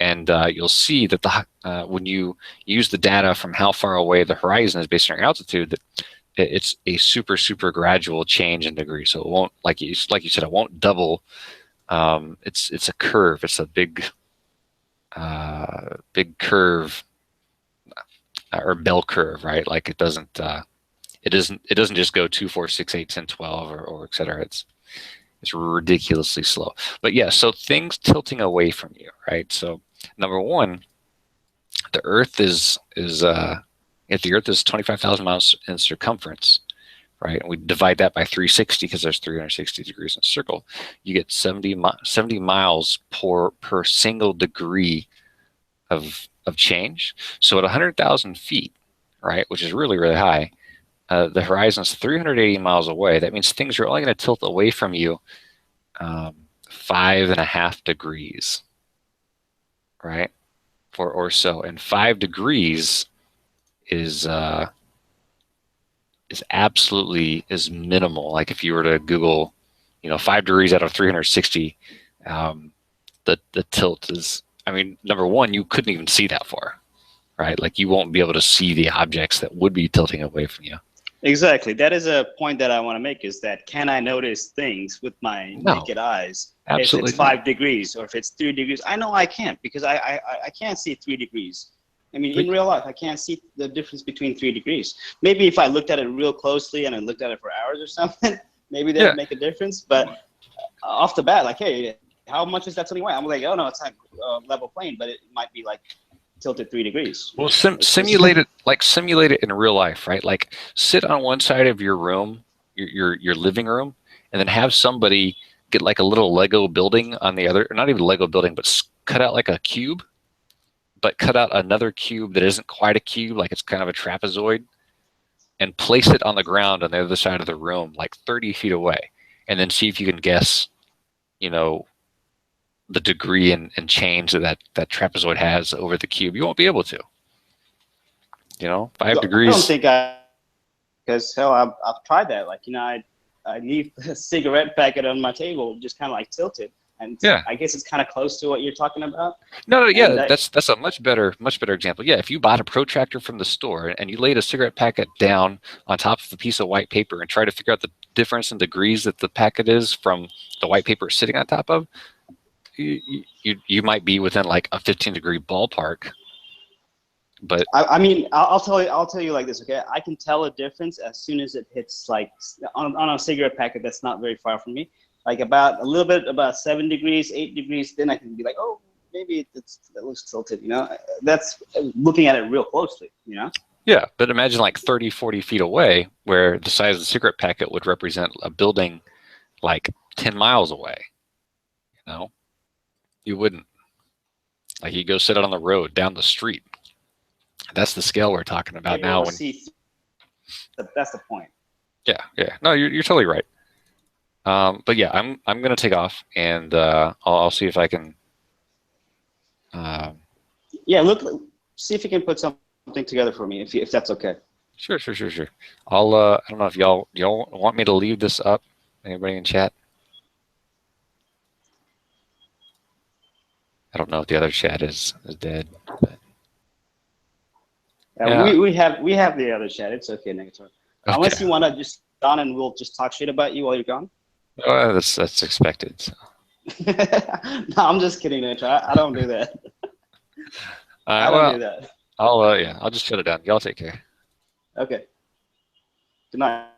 and you'll see that when you use the data from how far away the horizon is based on your altitude, that it's a super gradual change in degree. So it won't, like you said, it won't double. It's a curve. It's a big curve, or bell curve, right? Like it doesn't just go 2, 4, 6, 8, 10, 12, or et cetera. It's ridiculously slow. But yeah, so things tilting away from you, right? So number one, the Earth is if the Earth is 25,000 miles in circumference, right, and we divide that by 360 because there's 360 degrees in a circle, you get 70 miles per single degree of change. So at 100,000 feet, right, which is really high, the horizon is 380 miles away. That means things are only going to tilt away from you 5.5 degrees, right, or so. And 5 degrees is absolutely minimal. Like if you were to Google, 5 degrees out of 360, the tilt is, I mean, number one, you couldn't even see that far, right? Like you won't be able to see the objects that would be tilting away from you. Exactly. That is a point that I want to make, is that can I notice things with my naked eyes? Absolutely. If it's 5 degrees or if it's 3 degrees, I know I can't, because I can't see 3 degrees. I mean, in real life, I can't see the difference between 3 degrees. Maybe if I looked at it real closely and I looked at it for hours or something, maybe that make a difference. But off the bat, like, hey, how much is that tilting away? I'm like, oh no, it's not level plane, but it might be like tilted 3 degrees. Well, simulate it in real life, right? Like, sit on one side of your room, your living room, and then have somebody get like a little Lego building on the other, or not even a Lego building, but cut out like a cube, but cut out another cube that isn't quite a cube, like it's kind of a trapezoid, and place it on the ground on the other side of the room, like 30 feet away, and then see if you can guess, you know, the degree and change that trapezoid has over the cube. You won't be able to. You know, 5 degrees. I don't think because hell, I've tried that. Like, you know, I leave a cigarette packet on my table, just kind of like tilted. And I guess it's kind of close to what you're talking about. No, yeah, that's a much better example. Yeah, if you bought a protractor from the store and you laid a cigarette packet down on top of a piece of white paper and try to figure out the difference in degrees that the packet is from the white paper sitting on top of, you might be within like a 15-degree ballpark. But I mean, I'll tell you like this, okay? I can tell a difference as soon as it hits like on a cigarette packet that's not very far from me. Like about 7 degrees, 8 degrees, then I can be like, oh, maybe it looks tilted, you know? That's looking at it real closely, you know? Yeah, but imagine like 30, 40 feet away where the size of the cigarette packet would represent a building like 10 miles away, you know? You wouldn't. Like, you go sit out on the road, down the street. That's the scale we're talking about now. That's the point. Yeah. No, you're totally right. But yeah, I'm gonna take off, and I'll see if I can. Yeah, see if you can put something together for me, if that's okay. Sure. I'll. I don't know if y'all want me to leave this up. Anybody in chat? I don't know if the other chat is dead. But... Yeah. We have the other chat. It's okay, Negator. Okay. Unless you want to just gone and we'll just talk shit about you while you're gone. Oh, that's expected. So. No, I'm just kidding, Negator. I don't do that. I don't do that. I'll just shut it down. Y'all take care. Okay. Good night.